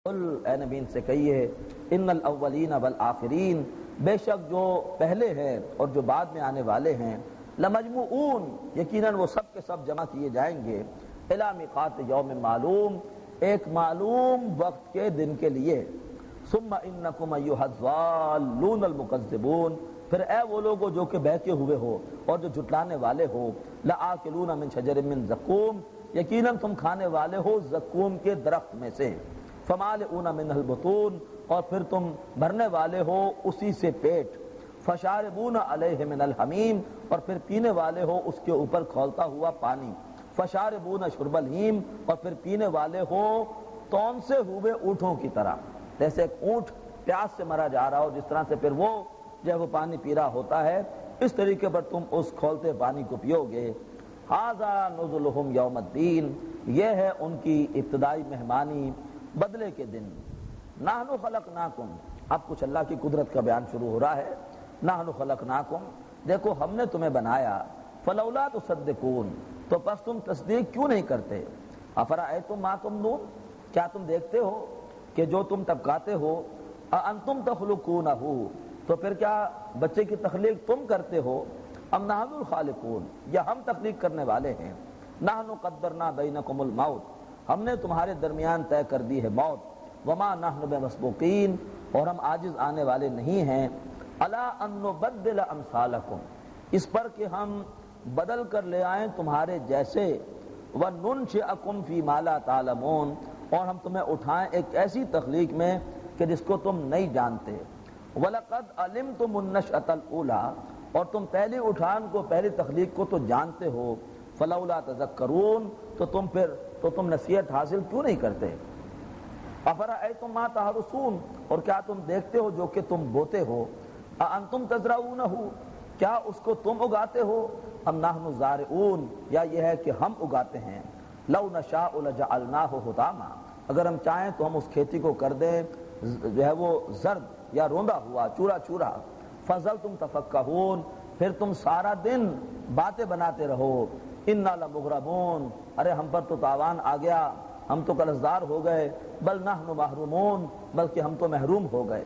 قل اے نبی سے کہیے ان الاولین والآخرین، بے شک جو پہلے ہیں اور جو بعد میں آنے والے ہیں، لمجموعون، یقیناً وہ سب کے سب جمع کیے جائیں گے، الی میقات یوم معلوم، ایک معلوم وقت کے دن کے لیے، ثم انکم ایھا الضالون المکذبون، پھر اے وہ لوگوں جو کہ بہکے ہوئے ہو اور جو جھٹلانے والے ہو، لآکلون من شجر من زقوم، یقیناً تم کھانے والے ہو زقوم کے درخت میں سے، فمالئون منہ البطون، اور پھر تم بھرنے والے ہو اسی سے پیٹ، فشاربون علیہ من الحمیم، اور پھر پینے والے ہو اس کے اوپر کھولتا ہوا پانی، فشاربون شرب الہیم، اور پھر پینے والے ہو تون سے ہوئے اونٹوں کی طرح، جیسے ایک اونٹ پیاس سے مرا جا رہا ہو جس طرح سے پھر وہ جو ہے وہ پانی پی رہا ہوتا ہے، اس طریقے پر تم اس کھولتے پانی کو پیو گے۔ ھذا نزلھم یوم الدین، یہ ہے ان کی ابتدائی مہمانی بدلے کے دن۔ نحن خلقناکم، اب کچھ اللہ کی قدرت کا بیان شروع ہو رہا ہے۔ نحن خلقناکم، دیکھو ہم نے تمہیں بنایا، فلولا تصدقون، تو پس تم تصدیق کیوں نہیں کرتے؟ افرأیتم ما تمنون، کیا تم دیکھتے ہو کہ جو تم ٹپکاتے ہو، اانتم تخلقونہ، تو پھر کیا بچے کی تخلیق تم کرتے ہو، ام نحن الخالقون، یا ہم تخلیق کرنے والے ہیں؟ نحن قدرنا بینکم الموت، ہم نے تمہارے درمیان طے کر دی ہے موت، وما نحن بمسبوقین، اور ہم عاجز آنے والے نہیں ہیں، الا ان نبدل امثالکم، اس پر کہ ہم بدل کر لے آئیں تمہارے جیسے، وننشئکم فی ما لا تعلمون، اور ہم تمہیں اٹھائیں ایک ایسی تخلیق میں کہ جس کو تم نہیں جانتے، وَلَقَدْ عَلِمْتُمُ النَّشْأَةَ الْأُولَىٰ، اور تم پہلی اٹھان کو پہلی تخلیق کو تو جانتے ہو، فَلَوْلَا تَذَكَّرُونَ، تو تم نصیحت حاصل کیوں نہیں کرتے؟ أَفَرَأَيْتُم مَّا تَحْرُثُونَ، اور کیا تم دیکھتے ہو جو کہ تم بوتے ہو، أَأَنتُمْ تَزْرَعُونَهُ، کیا اس کو تم اگاتے ہو، أَمْ نَحْنُ الزَّارِعُونَ، یا یہ ہے کہ ہم اگاتے ہیں، لَوْ نَشَاءُ لَجَعَلْنَاهُ حُطَامًا، اگر ہم چاہیں تو ہم اس کھیتی کو کر دیں جو ہے وہ زرد یا روندا ہوا، چورا چورا، فَظَلْتُمْ تَفَكَّهُونَ، پھر تم سارا دن باتیں بناتے رہو، اِنَّا لَمُغْرَمُونَ، ارے ہم پر تو تاوان آ گیا، ہم تو قرضدار ہو گئے، بل نحن محرومون، بلکہ ہم تو محروم ہو گئے۔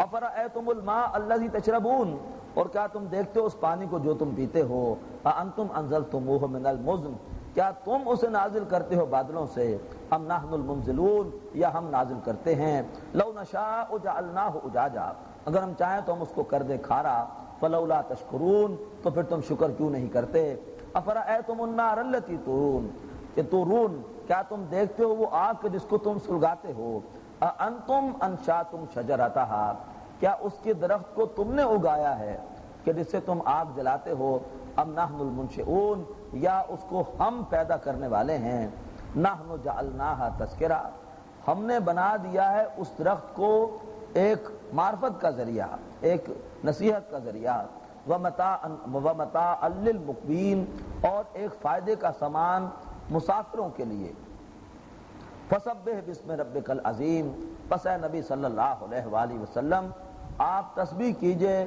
افرأیتم الماء الذی تشربون، اور کیا تم دیکھتے ہو اس پانی کو جو تم پیتے ہو، اانتم انزلتموہ من المزن، کیا تم اسے نازل کرتے ہو بادلوں سے، ام نحن المنزلون، یا ہم نازل کرتے ہیں، لو نشاء جعلناہ اجاجا، اگر ہم چاہیں تو ہم اس کو کر دیں کھارا، فلولا تشکرون، تو پھر تم شکر کیوں نہیں کرتے؟ افرأیتم النار التی تورون، کہ تورون، کیا تم دیکھتے ہو وہ آگ جس کو تم سلگاتے ہو، اانتم انشاتم شجرتہا، کیا اس کے درخت کو تم نے اگایا ہے کہ جس سے تم آگ جلاتے ہو، ام نحن المنشئون، یا اس کو ہم پیدا کرنے والے ہیں، نحن جعلناہا تذکرہ، ہم نے بنا دیا ہے اس درخت کو ایک معرفت کا ذریعہ، ایک نصیحت کا ذریعہ، ومتاعا للمقوین، اور ایک فائدے کا سامان مسافروں کے لیے، فسبح باسم ربک العظیم، پس اے نبی صلی اللہ علیہ وآلہ وسلم آپ تسبیح کیجئے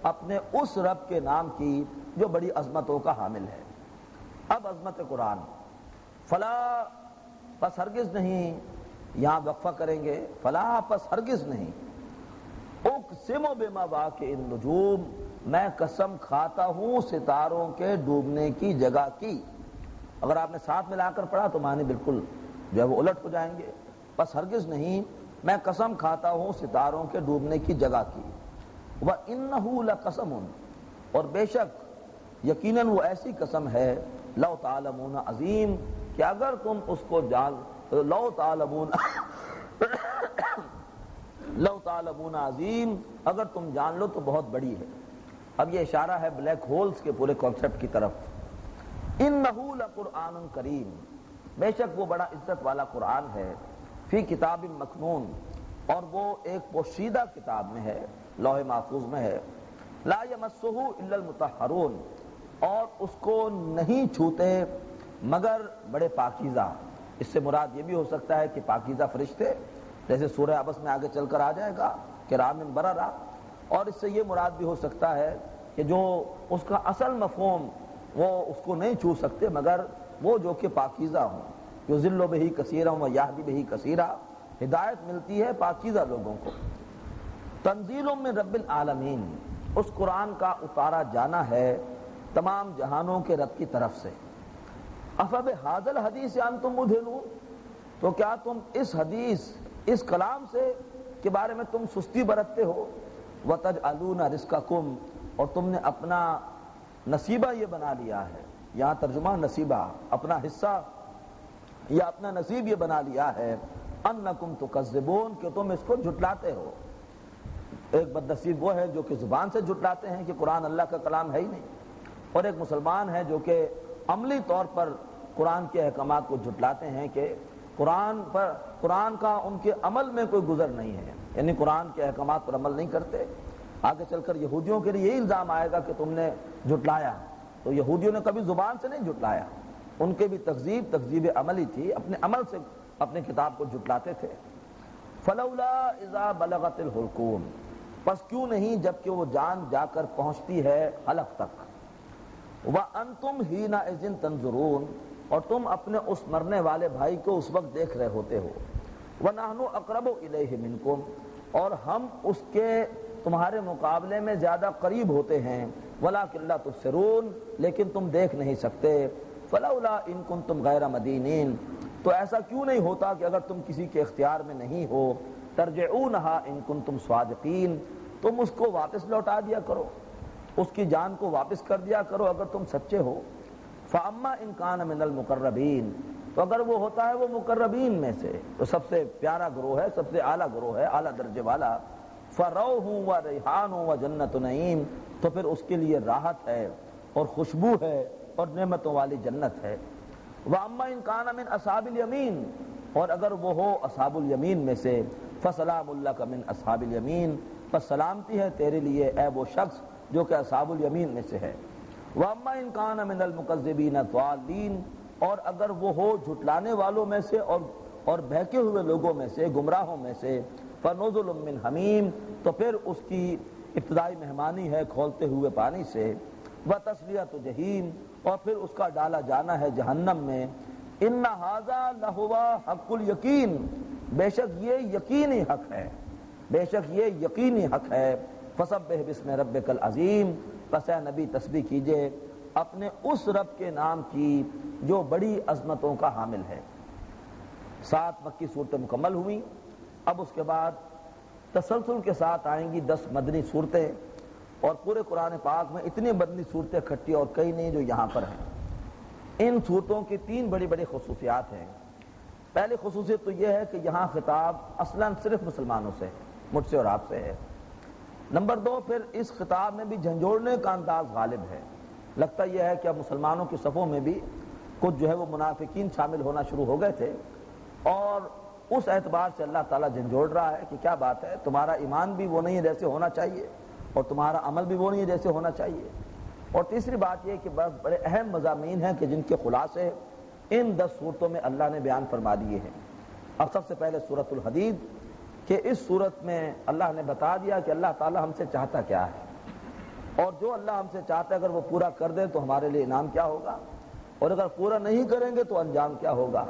اپنے اس رب کے نام کی جو بڑی عظمتوں کا حامل ہے۔ اب عظمت قرآن، فلا پس ہرگز نہیں، یہاں وقفہ کریں گے، فلا پس ہرگز نہیں، اقسم بمواقع النجوم، میں قسم کھاتا ہوں ستاروں کے ڈوبنے کی جگہ کی، اگر آپ نے ساتھ ملا کر پڑھا تو معنی بالکل جو ہے وہ الٹ ہو جائیں گے، پس ہرگز نہیں میں قسم کھاتا ہوں ستاروں کے ڈوبنے کی جگہ کی، وَإِنَّهُ لَقَسَمٌ، اور بے شک یقیناً وہ ایسی قسم ہے، لو تعلمون عظیم، کہ اگر تم اس کو جان، لو تعلمون لو تعلمون عظیم، اگر تم جان لو تو بہت بڑی ہے۔ اب یہ اشارہ ہے بلیک ہولز کے پورے کانسیپٹ کی طرف۔ انہ لقرآن کریم، بے شک وہ بڑا عزت والا قرآن ہے، فی کتاب مکنون، اور وہ ایک پوشیدہ کتاب میں ہے، لوح محفوظ میں ہے، لا یمسہ الا المطہرون، اور اس کو نہیں چھوتے مگر بڑے پاکیزہ، اس سے مراد یہ بھی ہو سکتا ہے کہ پاکیزہ فرشتے، جیسے سورہ عبس میں آگے چل کر آ جائے گا کرام بررہ، اور اس سے یہ مراد بھی ہو سکتا ہے کہ جو اس کا اصل مفہوم وہ اس کو نہیں چھو سکتے مگر وہ جو کہ پاکیزہ ہوں، یذل بہ کثیرا و یہدی بہ کثیرا، ہدایت ملتی ہے پاکیزہ لوگوں کو۔ تنزیل من رب العالمین، اس قرآن کا اتارا جانا ہے تمام جہانوں کے رب کی طرف سے۔ افبہذا الحدیث انتم مدہنون، تو کیا تم اس حدیث، اس کلام سے کے بارے میں تم سستی برتتے ہو؟ وَتَجْعَلُونَ رِزْقَكُمْ، اور تم نے اپنا نصیبہ یہ بنا لیا ہے، یہاں ترجمہ نصیبہ، اپنا حصہ یا اپنا نصیب یہ بنا لیا ہے، أَنَّكُمْ تُكَذِّبُونَ، کہ تم اس کو جھٹلاتے ہو۔ ایک بد نصیب وہ ہے جو کہ زبان سے جھٹلاتے ہیں کہ قرآن اللہ کا کلام ہے ہی نہیں، اور ایک مسلمان ہے جو کہ عملی طور پر قرآن کے احکامات کو جھٹلاتے ہیں کہ قرآن کا ان کے عمل میں کوئی گزر نہیں ہے، یعنی قرآن کے احکامات پر عمل نہیں کرتے۔ آگے چل کر یہودیوں کے لیے یہی الزام آئے گا کہ تم نے جھٹلایا، تو یہودیوں نے کبھی زبان سے نہیں جھٹلایا، ان کے بھی تکذیب عملی تھی، اپنے عمل سے اپنی کتاب کو جھٹلاتے تھے۔ فلولا اذا بلغت الحلقوم، پس کیوں نہیں جبکہ وہ جان جا کر پہنچتی ہے حلق تک، وَأَنْتُمْ حِينَئِذٍ تَنْظُرُونَ، اور تم اپنے اس مرنے والے بھائی کو اس وقت دیکھ رہے ہوتے ہو، وَنَحْنُ أَقْرَبُ إِلَيْهِ مِنْكُمْ، اور ہم اس کے تمہارے مقابلے میں زیادہ قریب ہوتے ہیں، وَلَكِنْ لَا تُبْصِرُونَ، لیکن تم دیکھ نہیں سکتے۔ فَلَوْلَا إِن كُنْتُمْ غَيْرَ مَدِينِينَ، تو ایسا کیوں نہیں ہوتا کہ اگر تم کسی کے اختیار میں نہیں ہو، ترجعونها ان کنتم صادقین، تم اس کو واپس لوٹا دیا کرو، اس کی جان کو واپس کر دیا کرو اگر تم سچے ہو۔ فاما ان کان من المقربین، تو اگر وہ ہوتا ہے وہ مقربین میں سے، تو سب سے پیارا گروہ ہے، سب سے اعلیٰ گروہ ہے، اعلیٰ درجے والا، فروح و ریحان و جنت نعیم، تو پھر اس کے لیے راحت ہے اور خوشبو ہے اور نعمتوں والی جنت ہے۔ واما ان کان من اصحاب الیمین، اور اگر وہ ہو اصحاب الیمین میں سے، فسلام لک من اصحاب الیمین، پس سلامتی ہے تیرے لیے اے وہ شخص جو کہ اصحاب الیمین میں سے ہے۔ واما ان کان من المکذبین الضالین، اور اگر وہ ہو جھٹلانے والوں میں سے اور بہکے ہوئے لوگوں میں سے، گمراہوں میں سے، فنزل من حمیم، تو پھر اس کی ابتدائی مہمانی ہے کھولتے ہوئے پانی سے، وتصلیۃ جحیم، اور پھر اس کا ڈالا جانا ہے جہنم میں۔ ان ھذا لہو حق الیقین، بے شک یہ یقینی حق ہے، بے شک یہ یقینی حق ہے۔ فسبح باسم ربک العظیم، پس اے نبی تسبیح کیجئے اپنے اس رب کے نام کی جو بڑی عظمتوں کا حامل ہے۔ 7 مکی صورتیں مکمل ہوئیں، اب اس کے بعد تسلسل کے ساتھ آئیں گی 10 مدنی صورتیں، اور پورے قرآن پاک میں اتنی مدنی صورتیں کھٹی اور کئی نہیں جو یہاں پر ہیں۔ ان صورتوں کی 3 بڑی بڑی خصوصیات ہیں۔ پہلی خصوصیت تو یہ ہے کہ یہاں خطاب اصلاً صرف مسلمانوں سے، مجھ سے اور آپ سے ہے۔ نمبر 2، پھر اس خطاب میں بھی جھنجھوڑنے کا انداز غالب ہے۔ لگتا یہ ہے کہ اب مسلمانوں کی صفوں میں بھی کچھ جو ہے وہ منافقین شامل ہونا شروع ہو گئے تھے، اور اس اعتبار سے اللہ تعالیٰ جھنجھوڑ رہا ہے کہ کیا بات ہے، تمہارا ایمان بھی وہ نہیں ہے جیسے ہونا چاہیے، اور تمہارا عمل بھی وہ نہیں ہے جیسے ہونا چاہیے۔ اور تیسری بات یہ کہ بڑے اہم مضامین ہیں کہ جن کے خلاصے ان 10 صورتوں میں اللہ نے بیان فرما دیے ہیں۔ اب سب سے پہلے سورۃ الحدید، کہ اس صورت میں اللہ نے بتا دیا کہ اللہ تعالیٰ ہم سے چاہتا کیا ہے، اور جو اللہ ہم سے چاہتا ہے اگر وہ پورا کر دے تو ہمارے لیے انعام کیا ہوگا، اور اگر پورا نہیں کریں گے تو انجام کیا ہوگا۔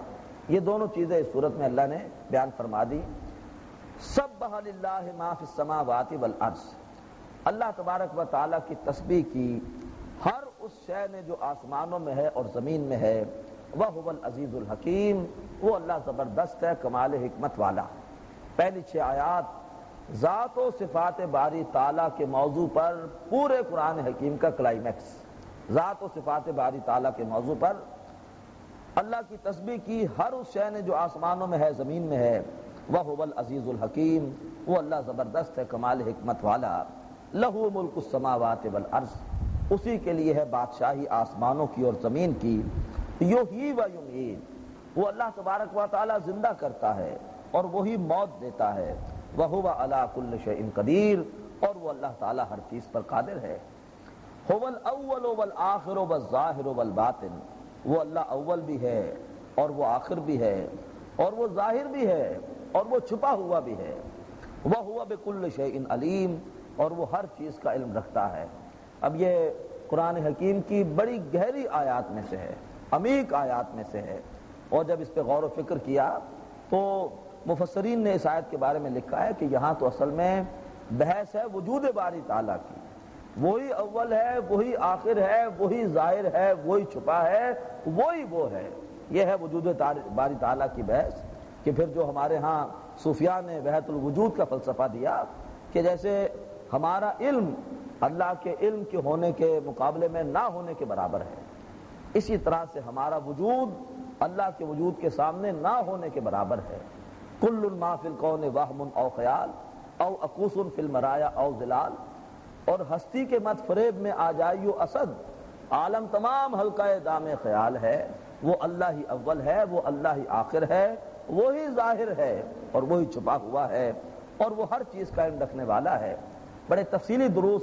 یہ دونوں چیزیں اس صورت میں اللہ نے بیان فرما دی۔ سبح للہ ما فی السماوات والارض، اللہ تبارک و تعالیٰ کی تسبیح کی ہر اس شے نے جو آسمانوں میں ہے اور زمین میں ہے، وَهُوَ الْعَزِيزُ الْحَكِيمُ، وہ اللہ زبردست ہے، کمال حکمت والا۔ پہلی 6 آیات ذات و صفات باری تعالیٰ کے موضوع پر پورے قرآن حکیم کا کلائمیکس، ذات و صفات باری تعالیٰ کے موضوع پر اللہ کی تسبیح کی ہر اس شے نے جو آسمانوں میں ہے زمین میں ہے، وَهُوَ الْعَزِيزُ الْحَكِيمُ، وہ اللہ زبردست ہے، کمال حکمت والا۔ لَهُ مُلْكُ السَّمَاوَاتِ وَالْأَرْضِ، اسی کے لیے ہے بادشاہی آسمانوں کی اور زمین کی۔ یحیی و یمیت، وہ اللہ تبارک و تعالی زندہ کرتا ہے اور وہی موت دیتا ہے۔ وَهُوَ عَلَى كُلِّ شَيْءٍ قَدِيرٌ، اور وہ اللہ تعالی ہر چیز پر قادر ہے۔ هُوَ الْأَوَّلُ وَالْآخِرُ وَالظَّاهِرُ وَالْبَاطِنُ، وہ اللہ اول بھی ہے اور وہ آخر بھی ہے اور وہ ظاہر بھی ہے اور وہ چھپا ہوا بھی ہے۔ وَهُوَ بِكُلِّ شَيْءٍ عَلِيمٌ، اور وہ ہر چیز کا علم رکھتا ہے۔ اب یہ قرآن حکیم کی بڑی گہری آیات میں سے ہے، عمیق آیات میں سے ہے، اور جب اس پہ غور و فکر کیا تو مفسرین نے اس آیت کے بارے میں لکھا ہے کہ یہاں تو اصل میں بحث ہے وجود باری تعالیٰ کی، وہی اول ہے، وہی آخر ہے، وہی ظاہر ہے، وہی چھپا ہے، وہی وہ ہے۔ یہ ہے وجود باری تعالیٰ کی بحث، کہ پھر جو ہمارے ہاں صوفیاء نے وحدت الوجود کا فلسفہ دیا کہ جیسے ہمارا علم اللہ کے علم کے ہونے کے مقابلے میں نہ ہونے کے برابر ہے، اسی طرح سے ہمارا وجود اللہ کے وجود کے سامنے نہ ہونے کے برابر ہے۔ کل ما فی الکون وہم او خیال او اکوس فی المرایا او ظلال، اور ہستی کے مت فریب میں آ جائیو اسد، عالم تمام حلقہ دام خیال ہے، وہ اللہ ہی اول ہے، وہ اللہ ہی آخر ہے، وہی ظاہر ہے اور وہی چھپا ہوا ہے، اور وہ ہر چیز کا علم رکھنے والا ہے۔ بڑے تفصیلی دروس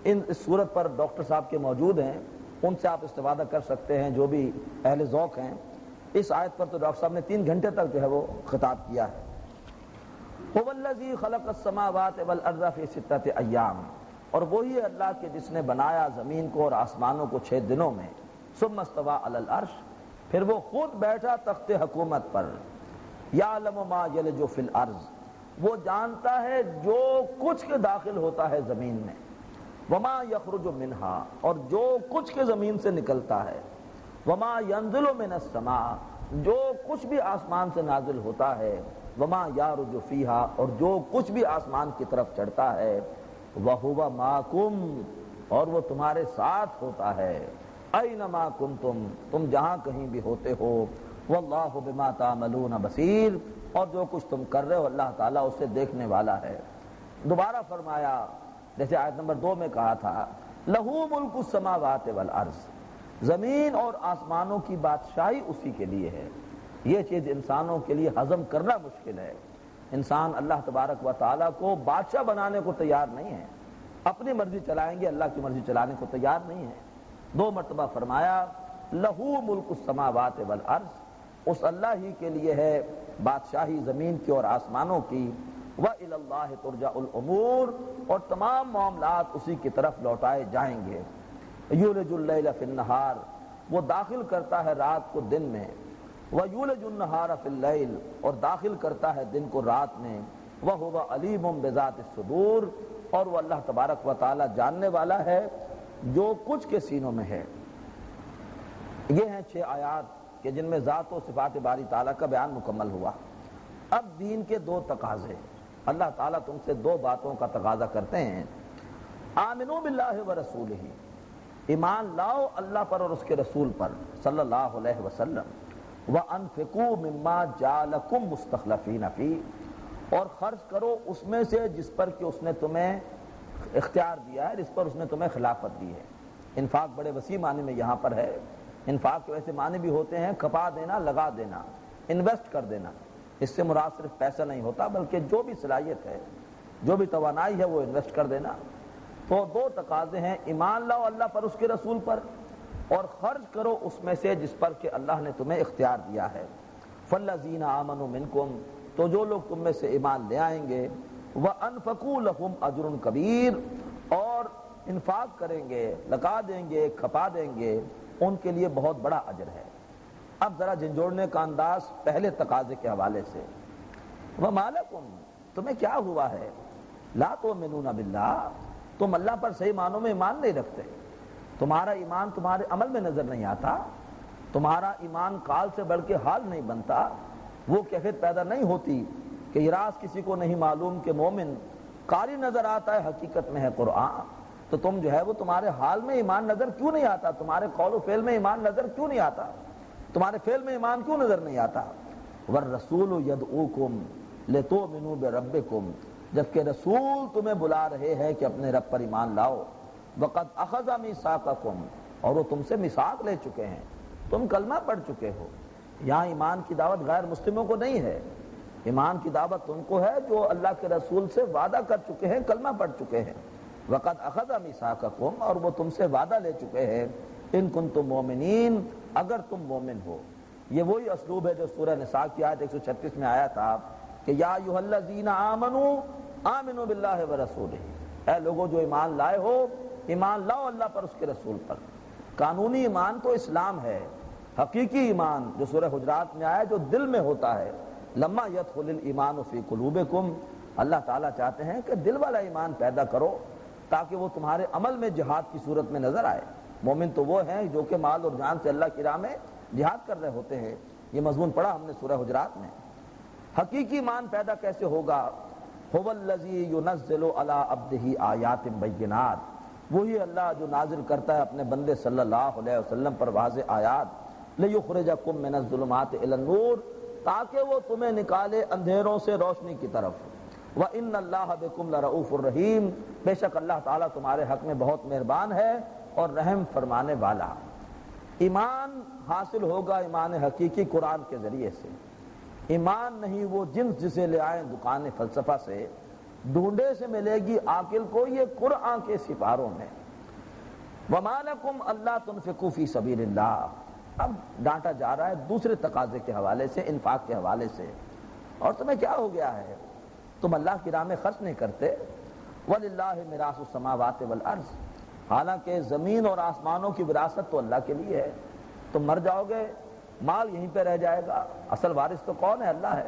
اس صورت پر ڈاکٹر صاحب کے موجود ہیں، ان سے آپ استفادہ کر سکتے ہیں جو بھی اہل ذوق ہیں۔ اس آیت پر تو ڈاکٹر صاحب نے 3 گھنٹے تک جو ہے وہ خطاب کیا ہے۔ هو الذی خلق السماوات والارض فی 6 ایام، اور وہی اللہ کے جس نے بنایا زمین کو اور آسمانوں کو 6 دنوں میں، ثم استوى علی العرش، پھر وہ خود بیٹھا تخت حکومت پر، یعلم ما یلج فی الارض، وہ جانتا ہے جو کچھ کے داخل ہوتا ہے زمین میں، وما یخرج منہا، اور جو کچھ کے زمین سے نکلتا ہے، وما ینزل من السماء، جو کچھ بھی آسمان سے نازل ہوتا ہے، وما یعرج فیہا، اور جو کچھ بھی آسمان کی طرف چڑھتا ہے، وَهُوَ مَعَكُمْ، اور وہ تمہارے ساتھ ہوتا ہے، اَيْنَمَا كُنْتُمْ، تم جہاں کہیں بھی ہوتے ہو، وَاللَّهُ بِمَا تَعْمَلُونَ بَصِيرٌ، اور جو کچھ تم کر رہے ہو اللہ تعالیٰ اسے دیکھنے والا ہے۔ دوبارہ فرمایا جیسے آیت نمبر 2 میں کہا تھا، لَهُ مُلْكُ السَّمَاوَاتِ وَالْأَرْضِ، زمین اور آسمانوں کی بادشاہی اسی کے لیے ہے۔ یہ چیز انسانوں کے لیے ہضم کرنا مشکل ہے۔ انسان اللہ تبارک و تعالیٰ کو بادشاہ بنانے کو تیار نہیں ہے، اپنی مرضی چلائیں گے، اللہ کی مرضی چلانے کو تیار نہیں ہے۔ 2 مرتبہ فرمایا لَهُ مُلْكُ السَّمَاوَاتِ وَالْأَرْضِ، اس اللہ ہی کے لیے ہے بادشاہی زمین کی اور آسمانوں کی، وَإِلَى اللَّهِ تُرْجَعُ الْأُمُورُ، اور تمام معاملات اسی کی طرف لوٹائے جائیں گے۔ یولج اللیل فی النہار، وہ داخل کرتا ہے رات کو دن میں، وَيُولِجُ النَّهَارَ فِي اللَّيْلِ، اور داخل کرتا ہے دن کو رات میں، وَهُوَ عَلِيمٌ بِذَاتِ الصُّدُورِ، اور وہ اللہ تبارک و تعالی جاننے والا ہے جو کچھ کے سینوں میں ہے۔ یہ ہیں 6 آیات کہ جن میں ذات و صفات باری تعالیٰ کا بیان مکمل ہوا۔ اب دین کے 2 تقاضے، اللہ تعالیٰ تم سے 2 باتوں کا تقاضا کرتے ہیں۔ آمنوا باللہ ورسولہ، ایمان لاؤ اللہ پر اور اس کے رسول پر صلی اللہ علیہ وسلم، وَأَنفِقُوا مِمَّا جَعَلَكُمْ مُسْتَخْلَفِينَ فِيهِ، اور خرچ کرو اس میں سے جس پر کہ اس نے تمہیں اختیار دیا ہے، جس پر اس نے تمہیں خلافت دی ہے۔ انفاق بڑے وسیع معنی میں یہاں پر ہے۔ انفاق کے ویسے معنی بھی ہوتے ہیں کھپا دینا، لگا دینا، انویسٹ کر دینا، اس سے مراد صرف پیسہ نہیں ہوتا بلکہ جو بھی صلاحیت ہے، جو بھی توانائی ہے وہ انویسٹ کر دینا۔ تو 2 تقاضے ہیں، ایمان لاؤ اللہ پر اس کے رسول پر، اور خرچ کرو اس میں سے جس پر کہ اللہ نے تمہیں اختیار دیا ہے۔ فَالَّذِينَ آمَنُوا مِنْكُمْ، تو جو لوگ تم میں سے ایمان لے آئیں گے، وَأَنفَقُوا لَهُمْ أَجْرٌ كَبِيرٌ، اور انفاق کریں گے، لگا دیں گے، کھپا دیں گے، ان کے لیے بہت بڑا اجر ہے۔ اب ذرا جھنجھوڑنے کا انداز پہلے تقاضے کے حوالے سے، وَمَا لَكُمْ، تمہیں کیا ہوا ہے، لَا تُؤْمِنُونَ بِاللَّهِ، تم اللہ پر صحیح معنوں میں ایمان نہیں رکھتے، تمہارا ایمان تمہارے عمل میں نظر نہیں آتا، تمہارا ایمان قال سے بڑھ کے حال نہیں بنتا، وہ کیفیت پیدا نہیں ہوتی کہ یہ راز کسی کو نہیں معلوم کہ مومن قاری نظر آتا ہے حقیقت میں ہے قرآن، تو تم جو ہے وہ تمہارے حال میں ایمان نظر کیوں نہیں آتا، تمہارے قول و فعل میں ایمان نظر کیوں نہیں آتا، تمہارے فعل میں ایمان کیوں نظر نہیں آتا۔ وَالرَّسُولُ يَدْعُوكُمْ لِتُؤْمِنُوا بِرَبِّكُمْ، جبکہ رسول تمہیں بلا رہے ہیں کہ اپنے رب پر ایمان لاؤ، وَقَدْ أَخَذَ مِيثَاقَكُمْ، اور وہ تم سے میثاق لے چکے ہیں، تم کلمہ پڑھ چکے ہو۔ یہاں ایمان کی دعوت غیر مسلموں کو نہیں ہے، ایمان کی دعوت ان کو ہے جو اللہ کے رسول سے وعدہ کر چکے ہیں، کلمہ پڑھ چکے ہیں۔ وَقَدْ أَخَذَ مِيثَاقَكُمْ، اور وہ تم سے وعدہ لے چکے ہیں، إِن كُنتُم مُؤْمِنِينَ، اگر تم مومن ہو۔ یہ وہی اسلوب ہے جو سورہ نساء کی آیت 136 میں آیا تھا کہ یا ایھا الذین آمنوا آمنوا باللہ ورسولہ، اے لوگوں جو ایمان لائے ہو، ایمان لاؤ اللہ پر اس کے رسول پر۔ قانونی ایمان تو اسلام ہے، حقیقی ایمان جو سورہ حجرات میں آیا جو دل میں ہوتا ہے، لما يدخل الایمان فی قلوبکم، اللہ تعالیٰ چاہتے ہیں کہ دل والا ایمان پیدا کرو تاکہ وہ تمہارے عمل میں جہاد کی صورت میں نظر آئے۔ مومن تو وہ ہیں جو کہ مال اور جان سے اللہ کی راہ میں جہاد کر رہے ہوتے ہیں۔ یہ مضمون پڑھا ہم نے سورہ حجرات میں۔ حقیقی ایمان پیدا کیسے ہوگا؟ هو الذی ينزل علی عبدہ آیات بینات، وہی اللہ جو نازل کرتا ہے اپنے بندے صلی اللہ علیہ وسلم پر واضح آیات، لیخرجکم من الظلمات الی النور، تاکہ وہ تمہیں نکالے اندھیروں سے روشنی کی طرف۔ وَإِنَّ اللَّهَ بِكُمْ لَرَؤُوفٌ الرَّحِيمٌ، بے شک اللہ تعالیٰ تمہارے حق میں بہت مہربان ہے اور رحم فرمانے والا۔ ایمان حاصل ہوگا ایمان حقیقی قرآن کے ذریعے سے۔ ایمان نہیں وہ جنس جسے لے آئیں دکان فلسفہ سے، ڈھونڈے سے ملے گی عاقل کو یہ قرآن کے سپاروں میں۔ وَمَا لَكُمْ أَلَّا تُنْفِقُوا فِي سَبِيلِ اللَّهِ، اب ڈانٹا جا رہا ہے دوسرے تقاضے کے حوالے سے، انفاق کے حوالے سے، اور تمہیں کیا ہو گیا ہے؟ تم اللہ کی راہ میں خرچ نہیں کرتے۔ وَلِلَّهِ مِيرَاثُ السَّمَاوَاتِ وَالْأَرْضِ، حالانکہ زمین اور آسمانوں کی وراثت تو اللہ کے لیے ہے۔ تم مر جاؤ گے، مال یہیں پہ رہ جائے گا، اصل وارث تو کون ہے؟ اللہ ہے۔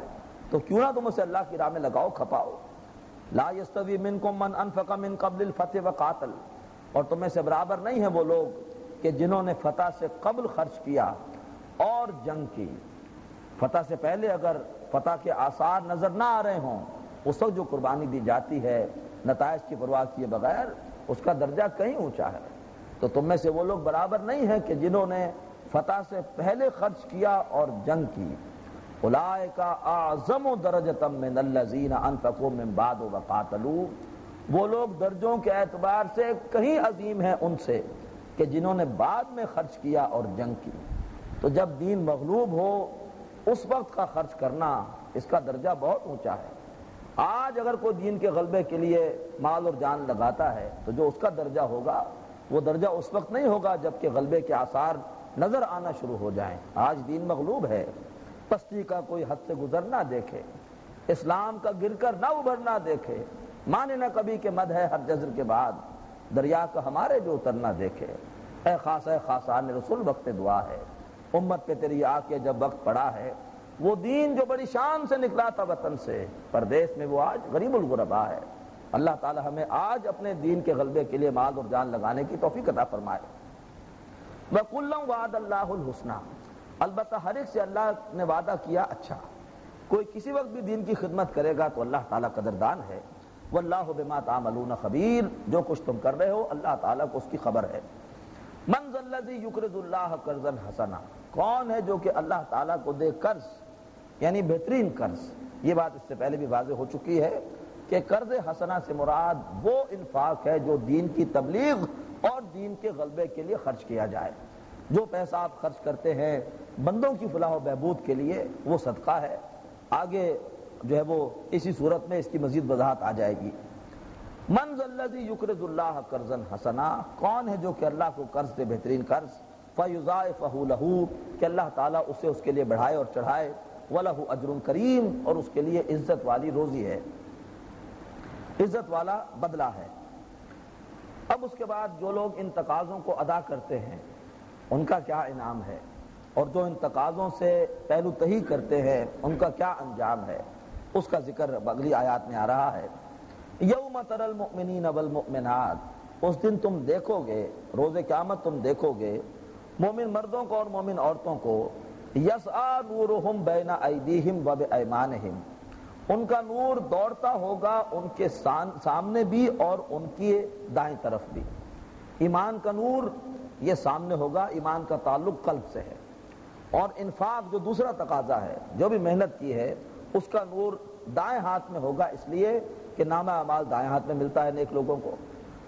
تو کیوں نہ تم اسے اللہ کی راہ میں لگاؤ، کھپاؤ۔ لا يستوی منکم من انفق من قبل الفتح وقاتل، اور تم میں سے برابر نہیں ہیں وہ لوگ کہ جنہوں نے فتح سے قبل خرچ کیا اور جنگ کی۔ فتح سے پہلے اگر فتح کے آثار نظر نہ آ رہے ہوں، اس وقت جو قربانی دی جاتی ہے نتائج کی پرواہ کیے بغیر، اس کا درجہ کہیں اونچا ہے۔ تو تم میں سے وہ لوگ برابر نہیں ہیں کہ جنہوں نے فتح سے پہلے خرچ کیا اور جنگ کی۔ اولئک اعظم درجۃ من الذین انفقوا من بعد وقاتلوا، وہ لوگ درجوں کے اعتبار سے کہیں عظیم ہیں ان سے کہ جنہوں نے بعد میں خرچ کیا اور جنگ کی۔ تو جب دین مغلوب ہو اس وقت کا خرچ کرنا، اس کا درجہ بہت اونچا ہے۔ آج اگر کوئی دین کے غلبے کے لیے مال اور جان لگاتا ہے تو جو اس کا درجہ ہوگا وہ درجہ اس وقت نہیں ہوگا جب کہ غلبے کے آثار نظر آنا شروع ہو جائیں۔ آج دین مغلوب ہے، پستی کا کوئی حد سے گزر نہ دیکھے، اسلام کا گر کر نہ ابھر نہ دیکھے، مانے نہ کبھی کہ مد ہے ہر جزر کے بعد، دریا کا ہمارے جو اترنا دیکھے۔ اے خاصان رسول وقت دعا ہے، امت پہ تیری آ کے جب وقت پڑا ہے، وہ دین جو بڑی شان سے نکلا تھا وطن سے، پردیس میں وہ آج غریب الغربا ہے۔ اللہ تعالی ہمیں آج اپنے دین کے غلبے کے لیے مال اور جان لگانے کی توفیق عطا فرمائے۔ وَكُلًّا وَعَدَ اللَّهُ الْحُسْنَى، البتہ ہر ایک سے اللہ نے وعدہ کیا اچھا۔ کوئی کسی وقت بھی دین کی خدمت کرے گا تو اللہ تعالیٰ قدردان ہے۔ وَاللَّهُ بِمَا تَعْمَلُونَ خَبِيرٌ، جو کچھ تم کر رہے ہو اللہ تعالیٰ کو اس کی خبر ہے۔ مَنْ ذَا الَّذِي يُقْرِضُ اللَّهَ قَرْضًا حَسَنًا، کون ہے جو کہ اللہ تعالیٰ کو دے قرض، یعنی بہترین قرض۔ یہ بات اس سے پہلے بھی واضح ہو چکی ہے کہ قرض حسنہ سے مراد وہ انفاق ہے جو دین کی تبلیغ اور دین کے غلبے کے لیے خرچ کیا جائے۔ جو پیسہ آپ خرچ کرتے ہیں بندوں کی فلاح و بہبود کے لیے وہ صدقہ ہے۔ آگے جو ہے وہ اسی صورت میں اس کی مزید وضاحت آ جائے گی۔ من ذا الذی یقرض اللہ قرضا حسنا، کون ہے جو کہ اللہ کو قرض دے بہترین قرض، فیضاعفہ لہ، کہ اللہ تعالیٰ اسے اس کے لیے بڑھائے اور چڑھائے، وَلَهُ أَجْرٌ کریم، اور اس کے لیے عزت والی روزی ہے، عزت والا بدلہ ہے۔ اب اس کے بعد جو لوگ ان تقاضوں کو ادا کرتے ہیں ان کا کیا انعام ہے، اور جو ان تقاضوں سے پہلو تہی کرتے ہیں ان کا کیا انجام ہے، اس کا ذکر اگلی آیات میں آ رہا ہے۔ یوم تری المؤمنین والمؤمنات، اس دن تم دیکھو گے، روز قیامت تم دیکھو گے مومن مردوں کو اور مومن عورتوں کو، یسعی نورہم بین ایدیہم وبایمانہم، ان کا نور دوڑتا ہوگا ان کے سامنے بھی اور ان کی دائیں طرف بھی۔ ایمان کا نور یہ سامنے ہوگا، ایمان کا تعلق قلب سے ہے، اور انفاق جو دوسرا تقاضا ہے، جو بھی محنت کی ہے اس کا نور دائیں ہاتھ میں ہوگا، اس لیے کہ نامہ اعمال دائیں ہاتھ میں ملتا ہے نیک لوگوں کو،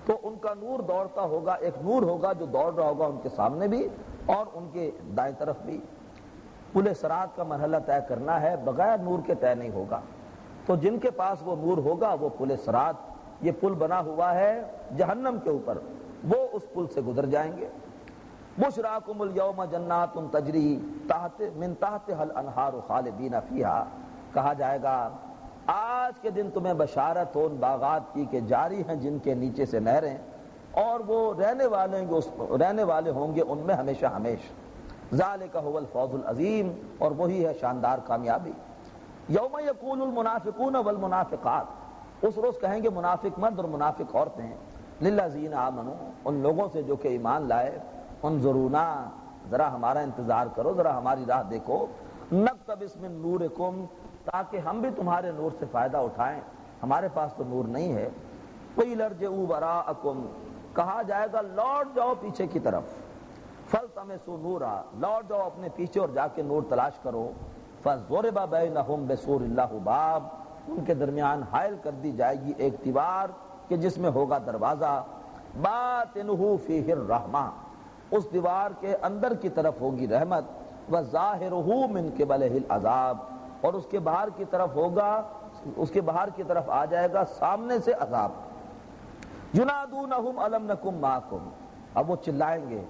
تو ان کا نور دوڑتا ہوگا، ایک نور ہوگا جو دوڑ رہا ہوگا ان کے سامنے بھی اور ان کے دائیں طرف بھی۔ پل صراط کا مرحلہ طے کرنا ہے، بغیر نور کے طے نہیں ہوگا، تو جن کے پاس وہ نور ہوگا وہ پل صراط، یہ پل بنا ہوا ہے جہنم کے اوپر، وہ اس پل سے گزر جائیں گے۔ بشراکم الیوم جنات تجری من تحتها الانہار خالدین فیہا، کہا جائے گا آج کے دن تمہیں بشارت ہو ان باغات کی کہ جاری ہیں جن کے نیچے سے نہریں، اور وہ رہنے والے ہوں گے ان میں ہمیشہ ہمیشہ۔ ذالک هو الفوز العظیم، اور وہی ہے شاندار کامیابی۔ یوم یقول المنافقون والمنافقات، اس روز کہیں گے منافق مرد اور منافق عورتیں، للذین آمنوا، ان لوگوں سے جو کہ ایمان لائے، انظرونا، ذرا ہمارا انتظار کرو، ذرا ہماری راہ دیکھو، نقتبس من نورکم، تاکہ ہم بھی تمہارے نور سے فائدہ اٹھائیں، ہمارے پاس تو نور نہیں ہے۔ قیل ارجعوا وراءکم، کہا جائے گا لوٹ جاؤ پیچھے کی طرف، فالتمسوا نورا، لوٹ جاؤ اپنے پیچھے اور جا کے نور تلاش کرو، فضرب بینہم بسور لہ باب، ان کے درمیان حائل کر دی جائے گی ایک دیوار کہ جس میں ہوگا دروازہ، باطنہ فیہ الرحمہ، اس دیوار کے اندر کی طرف ہوگی رحمت، وظاہرہ من قبلہ العذاب، اور اس کے باہر کی طرف ہوگا، اس کے باہر کی طرف آ جائے گا سامنے سے عذاب۔ ینادونہم الم نکم معکم، اب وہ چلائیں گے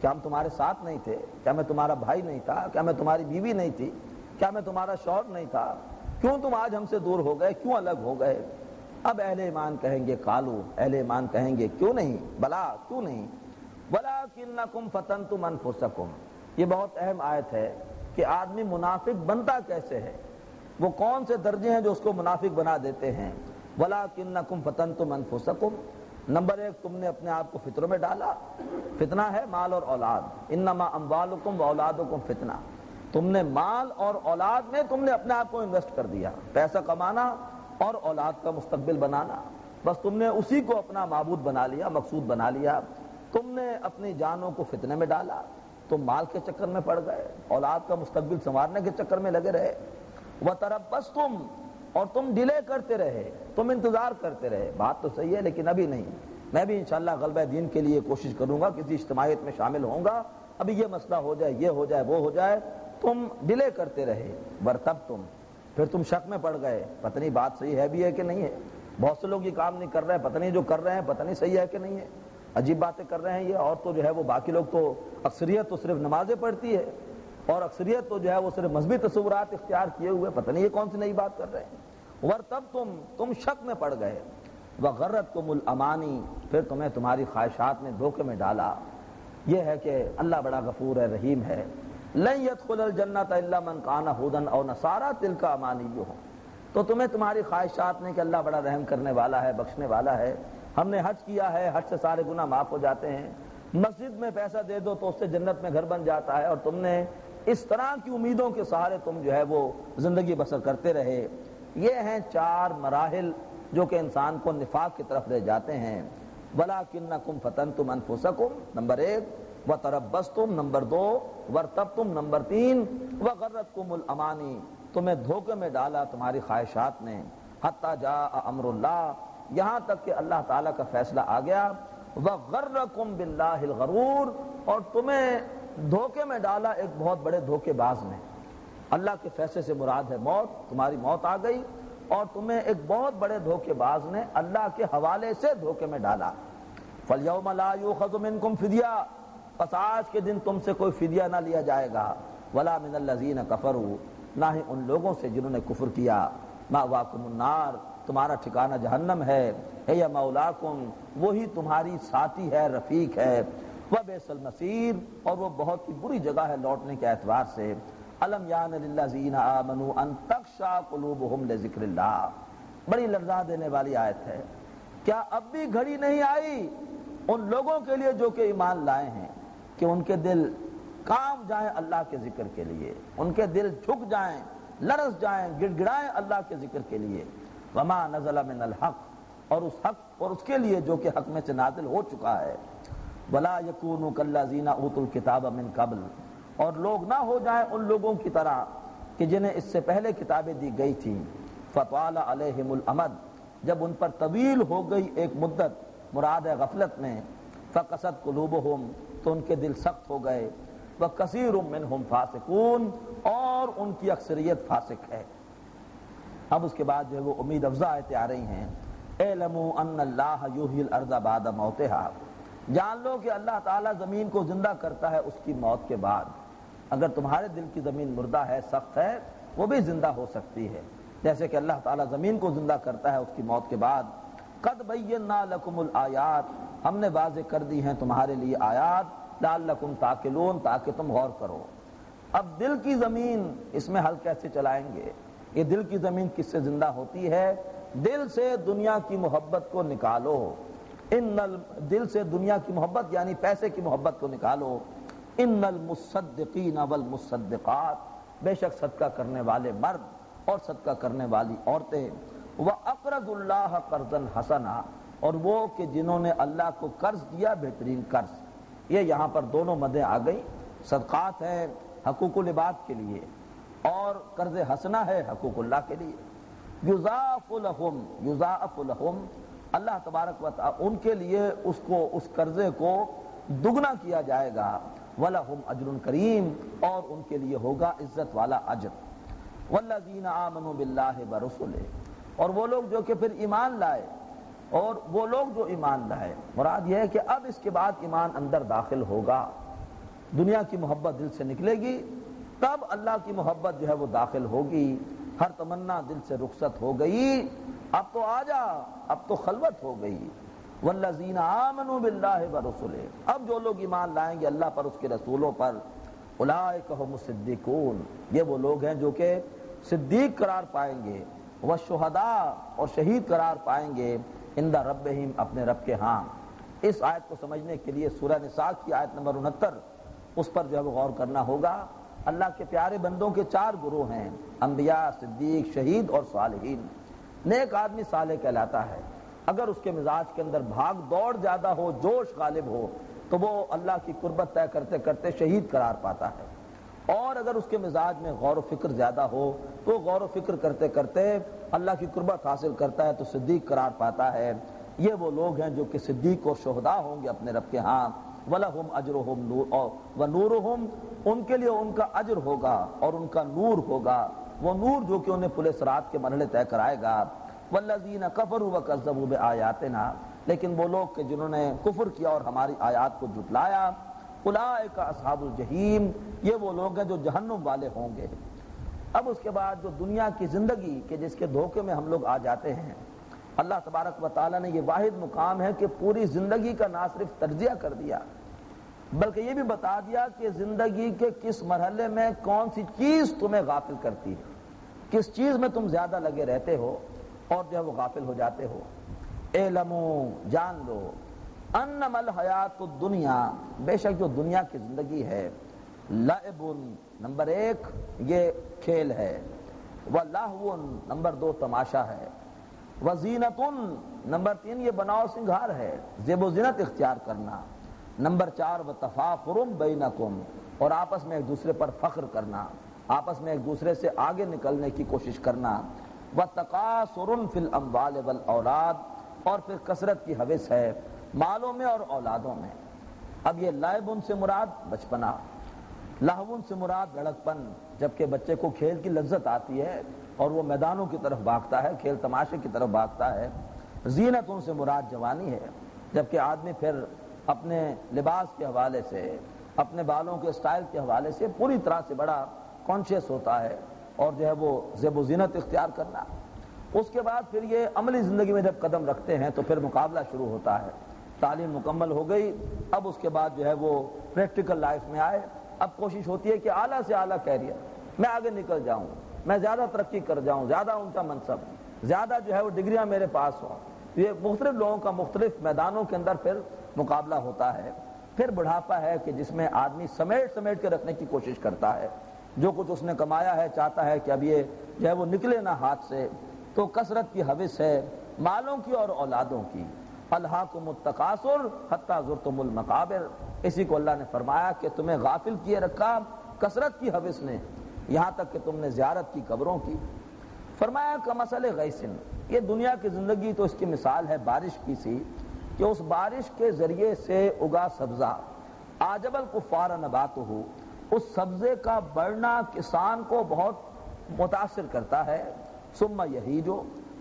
کیا ہم تمہارے ساتھ نہیں تھے؟ کیا میں تمہارا بھائی نہیں تھا؟ کیا میں تمہاری بیوی نہیں تھی؟ کیا میں تمہارا شوہر نہیں تھا؟ کیوں تم آج ہم سے دور ہو گئے؟ کیوں الگ ہو گئے؟ اب اہل ایمان کہیں گے قالو، اہل ایمان کہیں گے کیوں نہیں، بلا کیوں نہیں، ولکنکم فتنتم انفسکم، یہ بہت اہم آیت ہے کہ آدمی منافق بنتا کیسے ہے، وہ کون سے درجے ہیں جو اس کو منافق بنا دیتے ہیں۔ ولکنکم فتنتم انفسکم، نمبر ایک، تم نے اپنے آپ کو فطروں میں ڈالا، فتنہ ہے مال اور اولاد، انما اموالکم واولادکم فتنہ، تم نے مال اور اولاد میں تم نے اپنے آپ کو انویسٹ کر دیا، پیسہ کمانا اور اولاد کا مستقبل بنانا، بس تم نے اسی کو اپنا معبود بنا لیا، مقصود بنا لیا، تم نے اپنی جانوں کو فتنے میں ڈالا، تم مال کے چکر میں پڑ گئے، اولاد کا مستقبل سنوارنے کے چکر میں لگے رہے، وتربصتم، اور تم ڈیلے کرتے رہے، تم انتظار کرتے رہے، بات تو صحیح ہے لیکن ابھی نہیں، میں بھی انشاءاللہ غلبہ دین کے لیے کوشش کروں گا، کسی اجتماعیت میں شامل ہوں گا، ابھی یہ مسئلہ ہو جائے، یہ ہو جائے، وہ ہو جائے، تم ڈیلے کرتے رہے، ورتبتم، پھر تم شک میں پڑ گئے، پتہ نہیں بات صحیح ہے بھی ہے کہ نہیں ہے، بہت سے لوگ یہ کام نہیں کر رہے ہیں، پتہ نہیں جو کر رہے ہیں پتہ نہیں صحیح ہے کہ نہیں ہے، عجیب باتیں کر رہے ہیں یہ، اور تو جو ہے وہ باقی لوگ تو اکثریت تو صرف نمازیں پڑھتی ہے، اور اکثریت تو جو ہے وہ صرف مذہبی تصورات اختیار کیے ہوئے، پتہ نہیں یہ کون سی نئی بات کر رہے ہیں، ورتبتم، تم شک میں پڑ گئے، وغرتکم الامانی، پھر تمہیں تمہاری خواہشات نے دھوکے میں ڈالا، یہ ہے کہ اللہ بڑا غفور ہے، رحیم ہے، لن يدخل الجنت الا من کان هودا او نصارى تلك امانیہم، تو تمہیں تمہاری خواہشات نے کہ اللہ بڑا رحم کرنے والا ہے، بخشنے والا ہے، ہم نے حج کیا ہے، حج سے سارے گناہ معاف ہو جاتے ہیں، مسجد میں پیسہ دے دو تو اس سے جنت میں گھر بن جاتا ہے، اور تم نے اس طرح کی امیدوں کے سہارے تم جو ہے وہ زندگی بسر کرتے رہے۔ یہ ہیں چار مراحل جو کہ انسان کو نفاق کی طرف لے جاتے ہیں۔ وَلَٰكِنَّكُمْ فَتَنْتُمْ أَنفُسَكُمْ، نمبر ایک، وَتَرَبَّصْتُمْ، نمبر دو، وَارْتَبْتُمْ، نمبر تین، وَغَرَّتْكُمُ الْأَمَانِي، تمہیں دھوکے میں ڈالا تمہاری خواہشات نے، حَتَّىٰ جَاءَ أَمْرُ اللَّهِ، یہاں تک کہ اللہ تعالیٰ کا فیصلہ آ گیا، وَغَرَّكُمْ بِاللَّهِ الْغَرُورُ، اور تمہیں دھوکے میں ڈالا ایک بہت بڑے دھوکے باز نے۔ اللہ کے فیصلے سے مراد ہے موت، تمہاری موت آ گئی، اور تمہیں ایک بہت بڑے دھوکے باز نے اللہ کے حوالے سے دھوکے میں ڈالا۔ فَالْيَوْمَ لَا يُؤْخَذُ مِنْكُمْ فِدْيَةٌ، پس آج کے دن تم سے کوئی فدیہ نہ لیا جائے گا، وَلَا مِنَ الَّذِينَ كَفَرُوا، نہ ہی ان لوگوں سے جنہوں نے کفر کیا، مَأْوَاكُمُ النَّارُ، تمہارا ٹھکانہ جہنم ہے، هِيَ مَوْلَاكُمْ، وہی تمہاری ساتھی ہے، رفیق ہے، وَبِئْسَ الْمَصِيرُ، اور وہ بہت ہی بری جگہ ہے لوٹنے کے اعتبار سے۔ أَلَمْ يَعْنَ لِلَّذِينَ آمَنُوا أَن تَخْشَعَ قُلُوبُهُمْ لِذِكْرِ اللَّهِ، بڑی لرزا دینے والی آیت ہے۔ کیا اب بھی گھڑی نہیں آئی ان لوگوں کے لیے جو کہ ایمان لائے ہیں کہ ان کے دل کام جائیں اللہ کے ذکر کے لیے، ان کے دل جھک جائیں، لرز جائیں، گڑ گڑائیں اللہ کے ذکر کے لیے، وما نزل من الحق، اور اس حق اور اس کے لیے جو کہ حق میں سے نازل ہو چکا ہے، ولا یکونوا کالذین اوتوا الکتاب من قبل، اور لوگ نہ ہو جائیں ان لوگوں کی طرح کہ جنہیں اس سے پہلے کتابیں دی گئی تھیں، فطال علیہم الامد، جب ان پر طویل ہو گئی ایک مدت، مراد ہے غفلت میں، فقست قلوبہم، تو ان کے دل سخت ہو گئے، وکثیر منہم فاسقون، اور ان کی اکثریت فاسق ہے۔ اب اس کے بعد جو ہے وہ امید افزا آیتیں آ رہی ہیں، اعلموا ان اللہ یحیی الارض بعد موتها، جان لو کہ اللہ تعالیٰ زمین کو زندہ کرتا ہے اس کی موت کے بعد، اگر تمہارے دل کی زمین مردہ ہے، سخت ہے، وہ بھی زندہ ہو سکتی ہے، جیسے کہ اللہ تعالیٰ زمین کو زندہ کرتا ہے اس کی موت کے بعد۔ قد بینا لکم الآیات، ہم نے واضح کر دی ہیں تمہارے لیے آیات، لعلکم تعقلون، تاکہ تم غور کرو۔ اب دل کی زمین، اس میں حل کیسے چلائیں گے؟ یہ دل کی زمین کس سے زندہ ہوتی ہے؟ دل سے دنیا کی محبت کو نکالو، دل سے دنیا کی محبت یعنی پیسے کی محبت کو نکالو۔ ان المصدقین والمصدقات، بے شک صدقہ کرنے والے مرد اور صدقہ کرنے والی عورتیں، وَأَقْرَضُوا اللَّهَ قَرْضًا حَسَنًا، اور وہ کہ جنہوں نے اللہ کو قرض دیا بہترین قرض۔ یہ یہاں پر دونوں مدیں آ گئی، صدقات ہے حقوق العباد کے لیے اور قرض حسنہ ہے حقوق اللہ کے لیے۔ یضاعف لہم، اللہ تبارک و تعالی ان کے لیے اس قرضے کو دگنا کیا جائے گا، وَلَهُمْ أَجْرٌ کریم، اور ان کے لیے ہوگا عزت والا اجر۔ وَالَّذِينَ آمَنُوا بِاللَّهِ وَرُسُلِهِ، اور وہ لوگ جو کہ پھر ایمان لائے، اور وہ لوگ جو ایمان لائے، مراد یہ ہے کہ اب اس کے بعد ایمان اندر داخل ہوگا، دنیا کی محبت دل سے نکلے گی، تب اللہ کی محبت جو ہے وہ داخل ہوگی، ہر تمنا دل سے رخصت ہو گئی، اب تو آ جا، اب تو خلوت ہو گئی۔ والذین آمنوا باللہ ورسلہ، اب جو لوگ ایمان لائیں گے اللہ پر، اس کے رسولوں پر، اولئک هم الصدیقون، یہ وہ لوگ ہیں جو کہ صدیق قرار پائیں گے، والشہداء، اور شہید قرار پائیں گے، عند ربہم، اپنے رب کے ہاں۔ اس آیت کو سمجھنے کے لیے سورہ نساء کی آیت نمبر 69 اس پر جو ہے وہ غور کرنا ہوگا۔ اللہ کے پیارے بندوں کے 4 گروہ ہیں، انبیاء، صدیق، شہید اور صالحین۔ نیک آدمی صالح کہلاتا ہے، اگر اس کے مزاج کے اندر بھاگ دوڑ زیادہ ہو، جوش غالب ہو، تو وہ اللہ کی قربت طے کرتے کرتے شہید قرار پاتا ہے، اور اگر اس کے مزاج میں غور و فکر زیادہ ہو تو غور و فکر کرتے کرتے اللہ کی قربت حاصل کرتا ہے تو صدیق قرار پاتا ہے۔ یہ وہ لوگ ہیں جو کہ صدیق اور شہداء ہوں گے اپنے رب کے ہاں۔ وَلَهُمْ أَجْرُهُمْ وَنُورُهُمْ، ان کے لیے ان کا اجر ہوگا اور ان کا نور ہوگا، وہ نور جو کہ انہیں پل صراط کے مرحلے طے کرائے گا۔ وَالَّذِينَ كَفَرُوا وَكَذَّبُوا بِآيَاتِنَا، لیکن وہ لوگ کہ جنہوں نے کفر کیا اور ہماری آیات کو جھٹلایا، اولئک اصحاب الجحیم، یہ وہ لوگ ہیں جو جہنم والے ہوں گے۔ اب اس کے بعد جو دنیا کی زندگی کے جس کے دھوکے میں ہم لوگ آ جاتے ہیں، اللہ تبارک و تعالیٰ نے یہ واحد مقام ہے کہ پوری زندگی کا نہ صرف تجزیہ کر دیا بلکہ یہ بھی بتا دیا کہ زندگی کے کس مرحلے میں کون سی چیز تمہیں غافل کرتی ہے، کس چیز میں تم زیادہ لگے رہتے ہو اور جو ہے وہ غافل ہو جاتے ہو۔ اعلموا، جان لو، انما الحیات الدنیا، بے شک جو دنیا کی زندگی ہے، لعب، نمبر 1 یہ کھیل ہے، ولہو، نمبر 2 تماشا ہے، وزینت، نمبر 3 یہ بناؤ سنگھار ہے، زیب و زینت اختیار کرنا، نمبر 4 وتفاخر بینکم، اور آپس میں ایک دوسرے پر فخر کرنا، آپس میں ایک دوسرے سے آگے نکلنے کی کوشش کرنا، وتکاثر فی الاموال والاولاد، اور پھر کثرت کی ہوس ہے مالوں میں اور اولادوں میں۔ اب یہ لعب سے مراد بچپنا، لہو سے مراد لڑکپن، جبکہ بچے کو کھیل کی لذت آتی ہے اور وہ میدانوں کی طرف بھاگتا ہے، کھیل تماشے کی طرف بھاگتا ہے۔ زینت سے مراد جوانی ہے، جبکہ آدمی پھر اپنے لباس کے حوالے سے، اپنے بالوں کے سٹائل کے حوالے سے پوری طرح سے بڑا کانشیس ہوتا ہے، اور جو ہے وہ زیب و زینت اختیار کرنا۔ اس کے بعد پھر یہ عملی زندگی میں جب قدم رکھتے ہیں تو پھر مقابلہ شروع ہوتا ہے، تعلیم مکمل ہو گئی، اب اس کے بعد جو ہے وہ پریکٹیکل لائف میں آئے، اب کوشش ہوتی ہے کہ اعلیٰ سے اعلیٰ کیریئر، میں آگے نکل جاؤں، میں زیادہ ترقی کر جاؤں، زیادہ اونچا منصب، زیادہ جو ہے وہ ڈگریاں میرے پاس ہوں۔ یہ مختلف لوگوں کا مختلف میدانوں کے اندر پھر مقابلہ ہوتا ہے۔ پھر بڑھاپا ہے کہ جس میں آدمی سمیٹ کے رکھنے کی کوشش کرتا ہے، جو کچھ اس نے کمایا ہے چاہتا ہے کہ اب یہ جو ہے وہ نکلے نہ ہاتھ سے، تو کثرت کی ہوس ہے مالوں کی اور اولادوں کی۔ الہاکم التکاثر حتی زرتم المقابر، اسی کو اللہ نے فرمایا کہ تمہیں غافل کیے رکھا کثرت کی ہوس نے، یہاں تک کہ تم نے زیارت کی قبروں کی۔ فرمایا کمثل غیث، یہ دنیا کی زندگی تو اس کی مثال ہے بارش کی سی، کہ اس بارش کے ذریعے سے اگا سبزہ، اعجب الکفار نباتہ، اس سبزے کا بڑھنا کسان کو بہت متاثر کرتا ہے، ثم یہیج،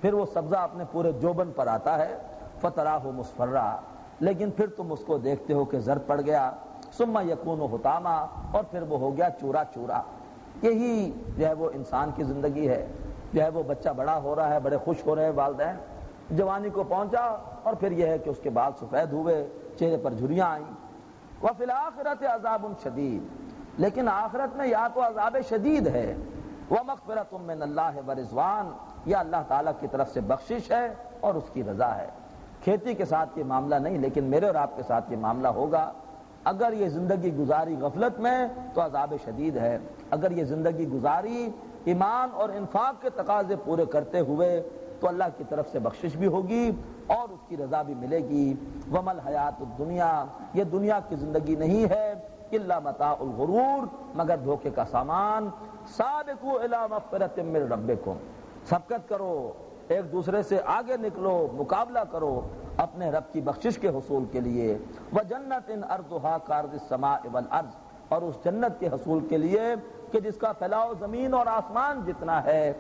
پھر وہ سبزہ اپنے پورے جوبن پر آتا ہے، فتراہ مصفرا، لیکن پھر تم اس کو دیکھتے ہو کہ زرد پڑ گیا، ثم یکون حطاما، اور پھر وہ ہو گیا چورا چورا۔ یہی جو ہے وہ انسان کی زندگی ہے، جو ہے وہ بچہ بڑا ہو رہا ہے، بڑے خوش ہو رہے ہیں والدین، جوانی کو پہنچا اور پھر یہ ہے کہ اس کے بال سفید ہوئے، چہرے پر جھریاں آئیں۔ وفی الآخرۃ عذاب شدید، لیکن آخرت میں یا تو عذاب شدید ہے، وَمَغْفِرَةٌ مِّنَ اللَّهِ وَرِضْوَانٌ، یہ اللہ تعالیٰ کی طرف سے بخشش ہے اور اس کی رضا ہے۔ کھیتی کے ساتھ یہ معاملہ نہیں، لیکن میرے اور آپ کے ساتھ یہ معاملہ ہوگا۔ اگر یہ زندگی گزاری غفلت میں تو عذاب شدید ہے، اگر یہ زندگی گزاری ایمان اور انفاق کے تقاضے پورے کرتے ہوئے تو اللہ کی طرف سے بخشش بھی ہوگی اور اس کی رضا بھی ملے گی۔ وَمَا الْحَيَاةُ الدُّنْيَا، یہ دنیا کی زندگی نہیں ہے، إِلَّا مَتَاعُ الْغُرُورِ، مگر دھوکے کا سامان۔ سابقوا إِلَىٰ مَغْفِرَةٍ مِّن رَبِّكُمْ، سبقت کرو، ایک دوسرے سے آگے نکلو، مقابلہ کرو اپنے رب کی بخشش کے حصول کے لیے۔ وَجَنَّةٍ أَرْضُهَا كَعَرْضِ السَّمَاءِ وَالْأَرْضِ، اور اس جنت کے حصول کے لیے کہ جس کا پھیلاؤ زمین اور آسمان جتنا ہے۔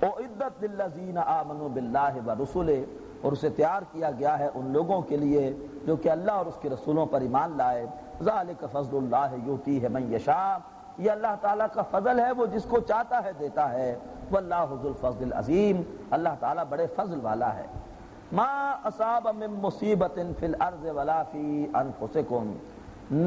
اُعِدَّتْ لِلَّذِينَ آمَنُوا بِاللَّهِ وَرُسُلِهِ، اور اسے تیار کیا گیا ہے ان لوگوں کے لیے جو کہ اللہ اور اس کے رسولوں پر ایمان لائے۔ ذَلِكَ فَضْلُ اللَّهِ يُؤْتِيهِ مَن يَشَاءُ، یہ اللہ تعالیٰ کا فضل ہے، وہ جس کو چاہتا ہے دیتا ہے۔ وَاللَّهُ ذُو الْفَضْلِ الْعَظِيمِ، اللہ تعالیٰ بڑے فضل والا ہے۔ مَا أَصَابَ مِن مُّصِيبَةٍ فِي الْأَرْضِ وَلَا فِي أَنفُسِكُمْ،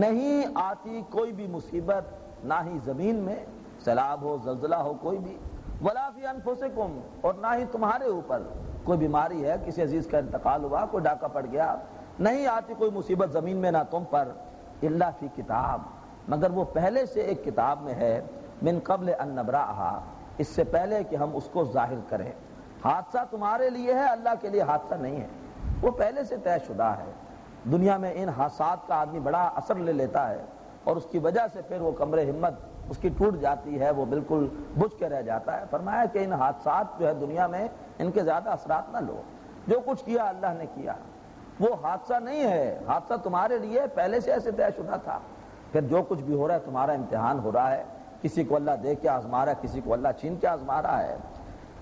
نہیں آتی کوئی بھی مصیبت، نہ ہی زمین میں سیلاب ہو، زلزلہ ہو، کوئی بھی، وَلَا فِي أَنفُسِكُمْ، اور نہ ہی تمہارے اوپر کوئی بیماری ہے، کسی عزیز کا انتقال ہوا، کوئی ڈاکہ پڑ گیا، نہیں آتی کوئی مصیبت زمین میں نہ تم پر، إِلَّا فِي کتاب، مگر وہ پہلے سے ایک کتاب میں ہے، من قبل ان نبرأها، اس سے پہلے کہ ہم اس کو ظاہر کریں۔ حادثہ تمہارے لیے ہے، اللہ کے لیے حادثہ نہیں ہے، وہ پہلے سے طے شدہ ہے۔ دنیا میں ان حادثات کا آدمی بڑا اثر لے لیتا ہے اور اس کی وجہ سے پھر وہ کمر ہمت اس کی ٹوٹ جاتی ہے، وہ بالکل بجھ کے رہ جاتا ہے۔ فرمایا کہ ان حادثات جو ہے دنیا میں، ان کے زیادہ اثرات نہ لو، جو کچھ کیا اللہ نے کیا، وہ حادثہ نہیں ہے، حادثہ تمہارے لیے پہلے سے ایسے طے شدہ تھا۔ پھر جو کچھ بھی ہو رہا ہے تمہارا امتحان ہو رہا ہے، کسی کو اللہ دے کے آزما رہا ہے، کسی کو اللہ چھین کے آزما رہا ہے۔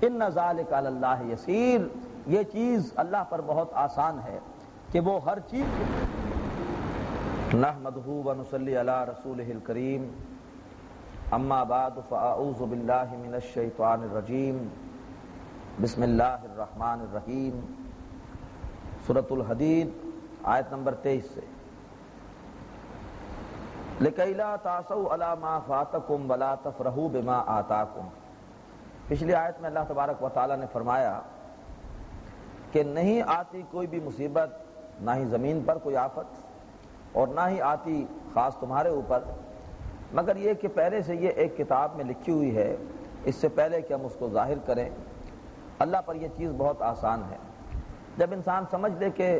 ان ذالک علی اللہ یسیر، یہ چیز اللہ پر بہت آسان ہے کہ وہ ہر چیز نحمدہ ونصلی علی رسولہ الکریم، اما بعد فاعوذ باللہ من الشیطان الرجیم، بسم اللہ الرحمن الرحیم۔ سورۃ الحدید آیت نمبر 23 سے، لِكَيْ لَا تَعْصَوْا عَلَىٰ مَا فَاتَكُمْ وَلَا تَفْرَحُوا بِمَا آتَاكُمْ۔ پچھلی آیت میں اللہ تبارک و تعالیٰ نے فرمایا کہ نہیں آتی کوئی بھی مصیبت، نہ ہی زمین پر کوئی آفت، اور نہ ہی آتی خاص تمہارے اوپر، مگر یہ کہ پہلے سے یہ ایک کتاب میں لکھی ہوئی ہے، اس سے پہلے کہ ہم اس کو ظاہر کریں۔ اللہ پر یہ چیز بہت آسان ہے۔ جب انسان سمجھ لے کہ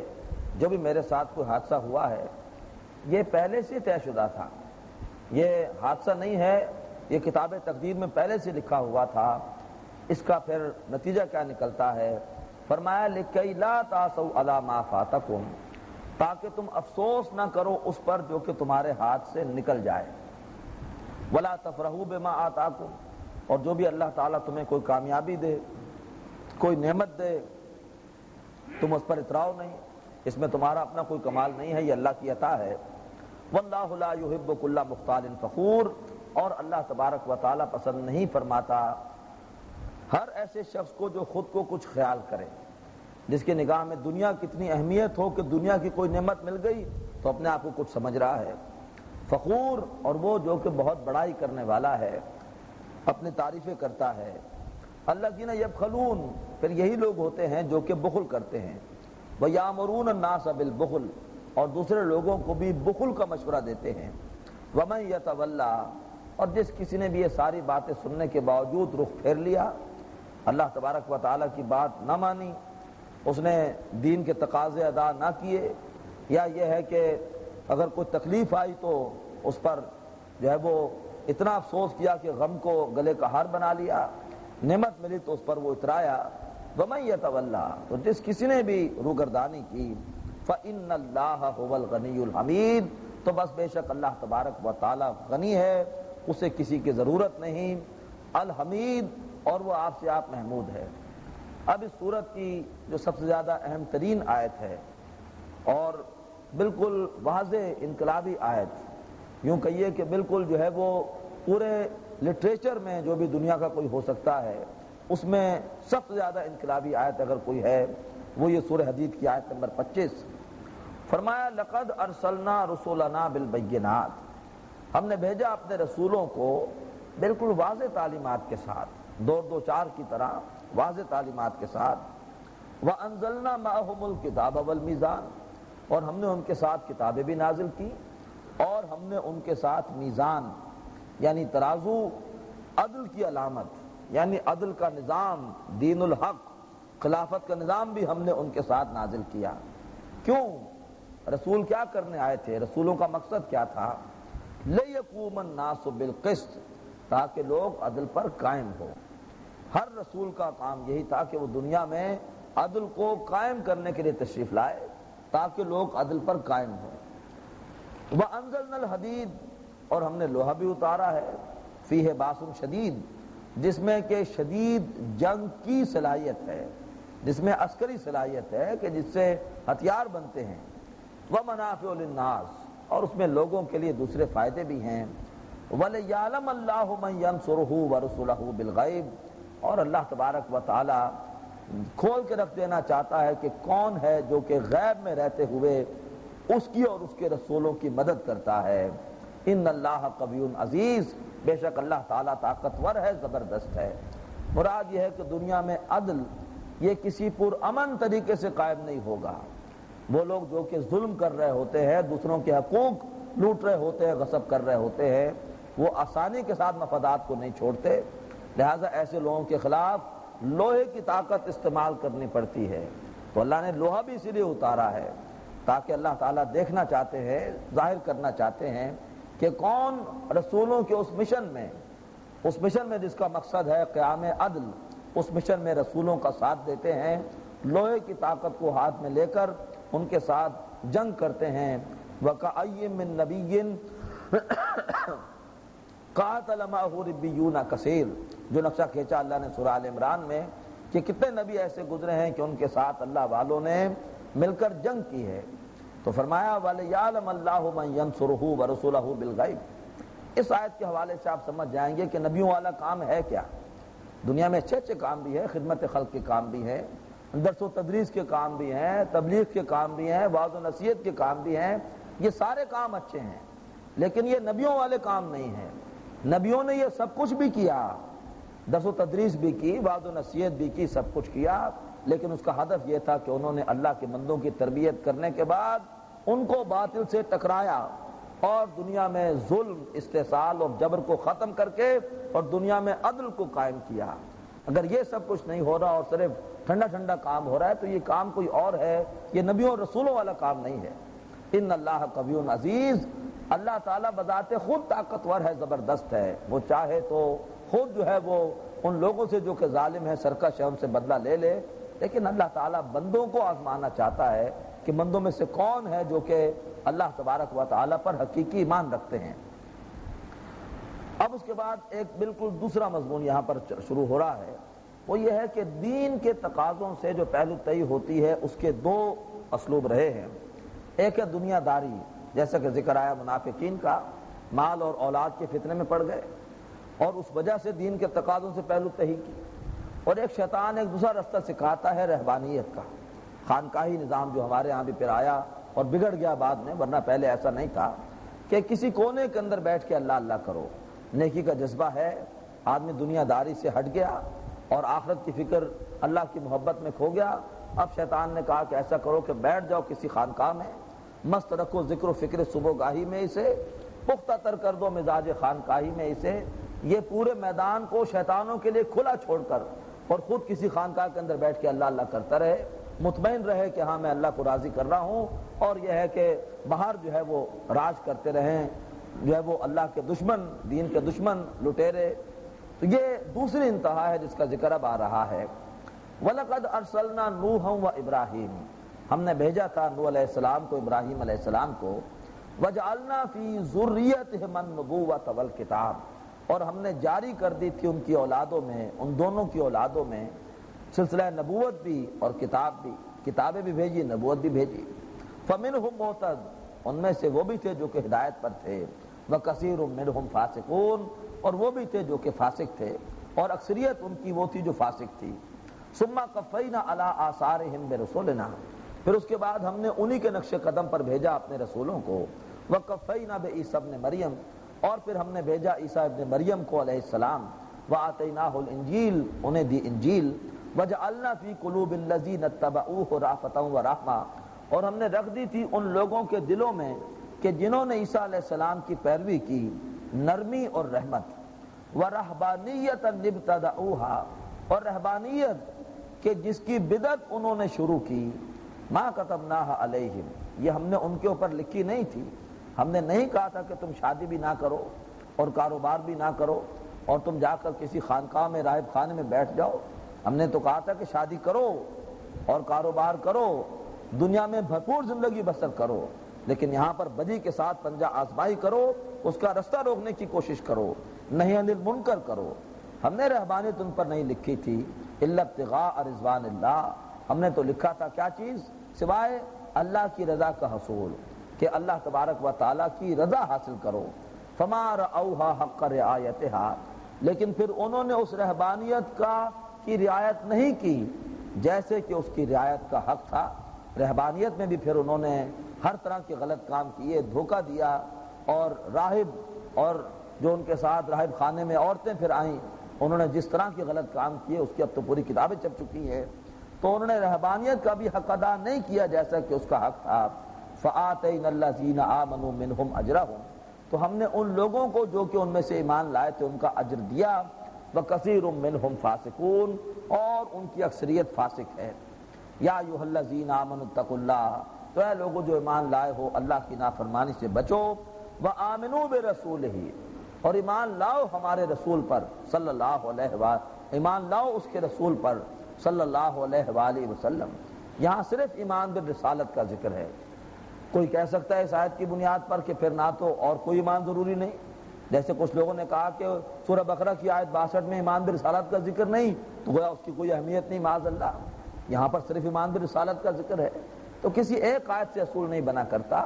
جو بھی میرے ساتھ کوئی حادثہ ہوا ہے یہ پہلے سے طے شدہ تھا، یہ حادثہ نہیں ہے، یہ کتاب تقدیر میں پہلے سے لکھا ہوا تھا، اس کا پھر نتیجہ کیا نکلتا ہے؟ فرمایا لِكَيْ لَا تَعْصَوْا عَلَىٰ مَا فَاتَكُمْ، تاکہ تم افسوس نہ کرو اس پر جو کہ تمہارے ہاتھ سے نکل جائے، وَلَا تَفْرَحُوا بِمَا آتَاكُمْ، اور جو بھی اللہ تعالیٰ تمہیں کوئی کامیابی دے، کوئی نعمت دے، تم اس پر اتراؤ نہیں، اس میں تمہارا اپنا کوئی کمال نہیں ہے، یہ اللہ کی عطا ہے۔ وَاللَّهُ لَا يُحِبُّ كُلَّ مُخْتَالٍ فَخُورٍ، اور اللہ تبارک و تعالیٰ پسند نہیں فرماتا ہر ایسے شخص کو جو خود کو کچھ خیال کرے، جس کی نگاہ میں دنیا کتنی اہمیت ہو کہ دنیا کی کوئی نعمت مل گئی تو اپنے آپ کو کچھ سمجھ رہا ہے۔ فخور، اور وہ جو کہ بہت بڑائی کرنے والا ہے، اپنی تعریفیں کرتا ہے۔ الذین یبخلون، پھر یہی لوگ ہوتے ہیں جو کہ بخل کرتے ہیں۔ وَیَأْمُرُونَ النَّاسَ بِالْبُخْلِ، اور دوسرے لوگوں کو بھی بخل کا مشورہ دیتے ہیں۔ وَمَن يَتَوَلَّىٰ، اور جس کسی نے بھی یہ ساری باتیں سننے کے باوجود رخ پھیر لیا، اللہ تبارک و تعالیٰ کی بات نہ مانی، اس نے دین کے تقاضے ادا نہ کیے، یا یہ ہے کہ اگر کوئی تکلیف آئی تو اس پر جو ہے وہ اتنا افسوس کیا کہ غم کو گلے کا ہار بنا لیا، نعمت ملی تو اس پر وہ اترایا۔ وَمَن يَتَوَلَّىٰ، تو جس کسی نے بھی روگردانی کی، فَإِنَّ اللَّهَ هُوَ الْغَنِيُّ الْحَمِيدُ، تو بس بے شک اللہ تبارک و تعالیٰ غنی ہے، اسے کسی کی ضرورت نہیں، الحمید، اور وہ آپ سے آپ محمود ہے۔ اب اس سورت کی جو سب سے زیادہ اہم ترین آیت ہے اور بالکل واضح انقلابی آیت، یوں کہیے کہ بالکل جو ہے وہ پورے لٹریچر میں جو بھی دنیا کا کوئی ہو سکتا ہے اس میں سب سے زیادہ انقلابی آیت اگر کوئی ہے وہ یہ سورہ حدید کی آیت نمبر 25۔ فرمایا لقد ارسلنا رسولنا بالبینات، ہم نے بھیجا اپنے رسولوں کو بالکل واضح تعلیمات کے ساتھ، دو چار کی طرح واضح تعلیمات کے ساتھ۔ وَأَنزَلْنَا مَعَهُمُ الْكِتَابَ وَالْمِيزَانَ، اور ہم نے ان کے ساتھ کتابیں بھی نازل کی اور ہم نے ان کے ساتھ میزان یعنی ترازو، عدل کی علامت یعنی عدل کا نظام، دین الحق، خلافت کا نظام بھی ہم نے ان کے ساتھ نازل کیا۔ کیوں؟ رسول کیا کرنے آئے تھے؟ رسولوں کا مقصد کیا تھا؟ لِيَقُومَ النَّاسُ بِالْقِسْطِ، تاکہ لوگ عدل پر قائم ہو۔ ہر رسول کا کام یہی تھا کہ وہ دنیا میں عدل کو قائم کرنے کے لیے تشریف لائے تاکہ لوگ عدل پر قائم ہوں۔ وَأَنزَلْنَا الْحَدِيدَ، اور ہم نے لوہا بھی اتارا ہے، فیہ باس شدید، جس میں کہ شدید جنگ کی صلاحیت ہے، جس میں عسکری صلاحیت ہے کہ جس سے ہتھیار بنتے ہیں۔ وَمَنَافِعُ لِلنَّاسِ، اور اس میں لوگوں کے لیے دوسرے فائدے بھی ہیں۔ وَلِيَعْلَمَ اللَّهُ مَن يَنصُرُهُ وَرُسُلَهُ بِالْغَيْبِ، اور اللہ تبارک و تعالی کھول کے رکھ دینا چاہتا ہے کہ کون ہے جو کہ غیب میں رہتے ہوئے اس کی اور اس کے رسولوں کی مدد کرتا ہے۔ ان اللہ قوی عزیز، بے شک اللہ تعالیٰ طاقتور ہے، زبردست ہے۔ مراد یہ ہے کہ دنیا میں عدل یہ کسی پرامن طریقے سے قائم نہیں ہوگا۔ وہ لوگ جو کہ ظلم کر رہے ہوتے ہیں، دوسروں کے حقوق لوٹ رہے ہوتے ہیں، غصب کر رہے ہوتے ہیں، وہ آسانی کے ساتھ مفادات کو نہیں چھوڑتے، لہذا ایسے لوگوں کے خلاف لوہے کی طاقت استعمال کرنی پڑتی ہے۔ تو اللہ نے لوہا بھی اسی لیے اتارا ہے تاکہ اللہ تعالیٰ دیکھنا چاہتے ہیں، ظاہر کرنا چاہتے ہیں کہ کون رسولوں کے اس مشن میں جس کا مقصد ہے قیام عدل، اس مشن میں رسولوں کا ساتھ دیتے ہیں، لوہے کی طاقت کو ہاتھ میں لے کر ان کے ساتھ جنگ کرتے ہیں۔ وَكَأَيٍّ مِّن نَبِيٍّ قَاتَلَ مَعَهُ رِبِّيُّونَ كَثِيرٌ، جو نقشہ کھینچا اللہ نے سورہ آل عمران میں کہ کتنے نبی ایسے گزرے ہیں کہ ان کے ساتھ اللہ والوں نے مل کر جنگ کی ہے۔ تو فرمایا وَلِيَعْلَمَ اللَّهُ مَن يَنصُرُهُ وَرُسُلَهُ بِالْغَيْبِ، اس آیت کے حوالے سے آپ سمجھ جائیں گے کہ نبیوں والا کام ہے کیا۔ دنیا میں اچھے کام بھی ہے، خدمت خلق کے کام بھی ہے، درس و تدریس کے کام بھی ہیں، تبلیغ کے کام بھی ہیں، وعظ و نصیحت کے کام بھی ہیں، یہ سارے کام اچھے ہیں، لیکن یہ نبیوں والے کام نہیں ہیں۔ نبیوں نے یہ سب کچھ بھی کیا، درس و تدریس بھی کی، وعظ و نصیحت بھی کی، سب کچھ کیا، لیکن اس کا ہدف یہ تھا کہ انہوں نے اللہ کے بندوں کی تربیت کرنے کے بعد ان کو باطل سے ٹکرایا اور دنیا میں ظلم، استحصال اور جبر کو ختم کر کے اور دنیا میں عدل کو قائم کیا۔ اگر یہ سب کچھ نہیں ہو رہا اور صرف ٹھنڈا کام ہو رہا ہے تو یہ کام کوئی اور ہے، یہ نبیوں اور رسولوں والا کام نہیں ہے۔ ان اللہ قوی عزیز، اللہ تعالیٰ بذات خود طاقتور ہے، زبردست ہے، وہ چاہے تو خود جو ہے وہ ان لوگوں سے جو کہ ظالم ہیں سرکش ہے ان سے بدلہ لے لے، لیکن اللہ تعالیٰ بندوں کو آزمانا چاہتا ہے کہ بندوں میں سے کون ہے جو کہ اللہ تبارک و تعالیٰ پر حقیقی ایمان رکھتے ہیں۔ اب اس کے بعد ایک بالکل دوسرا مضمون یہاں پر شروع ہو رہا ہے، وہ یہ ہے کہ دین کے تقاضوں سے جو پہلو طے ہوتی ہے اس کے دو اسلوب رہے ہیں۔ ایک ہے دنیا داری، جیسا کہ ذکر آیا منافقین کا، مال اور اولاد کے فتنے میں پڑ گئے اور اس وجہ سے دین کے تقاضوں سے پہلو طے کی، اور ایک شیطان ایک دوسرا رستہ سکھاتا ہے رہبانیت کا، خانقاہی نظام جو ہمارے ہاں بھی پھر آیا اور بگڑ گیا بعد میں، ورنہ پہلے ایسا نہیں تھا کہ کسی کونے کے اندر بیٹھ کے اللہ اللہ کرو، نیکی کا جذبہ ہے، آدمی دنیا داری سے ہٹ گیا اور آخرت کی فکر اللہ کی محبت میں کھو گیا۔ اب شیطان نے کہا کہ ایسا کرو کہ بیٹھ جاؤ کسی خانقاہ میں، مست رکھو ذکر و فکر صبح گاہی میں اسے، پختہ تر کر دو مزاج خانقاہی میں اسے، یہ پورے میدان کو شیطانوں کے لیے کھلا چھوڑ کر اور خود کسی خانقاہ کے اندر بیٹھ کے اللہ اللہ کرتا رہے، مطمئن رہے کہ ہاں میں اللہ کو راضی کر رہا ہوں، اور یہ ہے کہ باہر جو ہے وہ راج کرتے رہیں جو ہے وہ اللہ کے دشمن، دین کے دشمن، لٹیرے۔ تو یہ دوسری انتہا ہے جس کا ذکر اب آ رہا ہے۔ وَلَقَدْ أَرْسَلْنَا نُوحًا وَإِبْرَاهِيمَ، ہم نے بھیجا تھا نوح علیہ السلام کو، ابراہیم علیہ السلام کو، وَجَعَلْنَا فِي ذُرِّيَّتِهِمَا النُّبُوَّةَ وَالْكِتَابَ، اور ہم نے جاری کر دی تھی ان کی اولادوں میں، ان دونوں کی اولادوں میں سلسلہ نبوت بھی اور کتاب بھی، کتابیں بھی بھیجی، نبوت بھی بھیجی۔ فَمِنْهُمْ مُهْتَدٌ، ان میں سے وہ بھی تھے جو کہ ہدایت پر تھے، وَكَثِيرٌ مِّنْهُمْ فَاسِقُونَ، اور وہ بھی تھے جو کہ فاسق تھے، اور اکثریت ان کی وہ تھی جو فاسق تھی۔ ثُمَّ قَفَّيْنَا عَلَىٰ آثَارِهِمْ بِرُسُلِنَا، پھر اس کے بعد ہم نے انہی کے نقش قدم پر بھیجا اپنے رسولوں کو۔ وَقَفَّيْنَا بِعِیسَىٰ ابْنِ مریم، اور پھر ہم نے بھیجا عیسیٰ ابن مریم کو علیہ السلام، وآتیناہ الانجیل، انہیں دی انجیل، وجعلنا فی قلوب الذین اتبعوہ رأفۃ ورحمہ، اور ہم نے رکھ دی تھی ان لوگوں کے دلوں میں کہ جنہوں نے عیسیٰ علیہ السلام کی پیروی کی، نرمی اور رحمت، ورہبانیۃ ابتدعوہا، اور رہبانیت کہ جس کی بدعت انہوں نے شروع کی، ما کتبناہا علیہم، یہ ہم نے ان کے اوپر لکھی نہیں تھی، ہم نے نہیں کہا تھا کہ تم شادی بھی نہ کرو اور کاروبار بھی نہ کرو اور تم جا کر کسی خانقاہ میں راہب خانے میں بیٹھ جاؤ، ہم نے تو کہا تھا کہ شادی کرو اور کاروبار کرو، دنیا میں بھرپور زندگی بسر کرو، لیکن یہاں پر بدی کے ساتھ پنجہ آزمائی کرو، اس کا رستہ روکنے کی کوشش کرو، نہی عن المنکر کرو۔ ہم نے رہبانیت ان پر نہیں لکھی تھی، الا ابتغاء رضوان اللہ، ہم نے تو لکھا تھا کیا چیز؟ سوائے اللہ کی رضا کا حصول، کہ اللہ تبارک و تعالیٰ کی رضا حاصل کرو۔ فما رعوها حق رعایتها، لیکن پھر انہوں نے اس رہبانیت کی رعایت نہیں کی جیسے کہ اس کی رعایت کا حق تھا۔ رہبانیت میں بھی پھر انہوں نے ہر طرح کے غلط کام کیے، دھوکہ دیا، اور راہب اور جو ان کے ساتھ راہب خانے میں عورتیں پھر آئیں، انہوں نے جس طرح کے غلط کام کیے اس کی اب تو پوری کتابیں چھپ چکی ہیں، تو انہوں نے رہبانیت کا بھی حق ادا نہیں کیا جیسا کہ اس کا حق تھا۔ فآتینا الذین آمنوا منہم اجرہم، تو ہم نے ان لوگوں کو جو کہ ان میں سے ایمان لائے تھے ان کا اجر دیا، وکثیر منہم فاسقون، اور ان کی اکثریت فاسق ہے۔ یا ایھا الذین آمنوا اتقوا اللہ، تو اے لوگوں جو ایمان لائے ہو اللہ کی نافرمانی سے بچو، وآمنوا برسولہ، اور ایمان لاؤ ہمارے رسول پر صلی اللہ علیہ وآلہ، ایمان لاؤ اس کے رسول پر صلی اللہ علیہ وآلہ وسلم۔ یہاں صرف ایمان بالرسالت کا ذکر ہے۔ کوئی کہہ سکتا ہے اس آیت کی بنیاد پر کہ پھر نہ تو اور کوئی ایمان ضروری نہیں، جیسے کچھ لوگوں نے کہا کہ سورہ بقرہ کی آیت 62 میں ایمان بالرسالت کا ذکر نہیں تو گویا اس کی کوئی اہمیت نہیں، معاذ اللہ، یہاں پر صرف ایمان بالرسالت کا ذکر ہے، تو کسی ایک آیت سے اصول نہیں بنا کرتا۔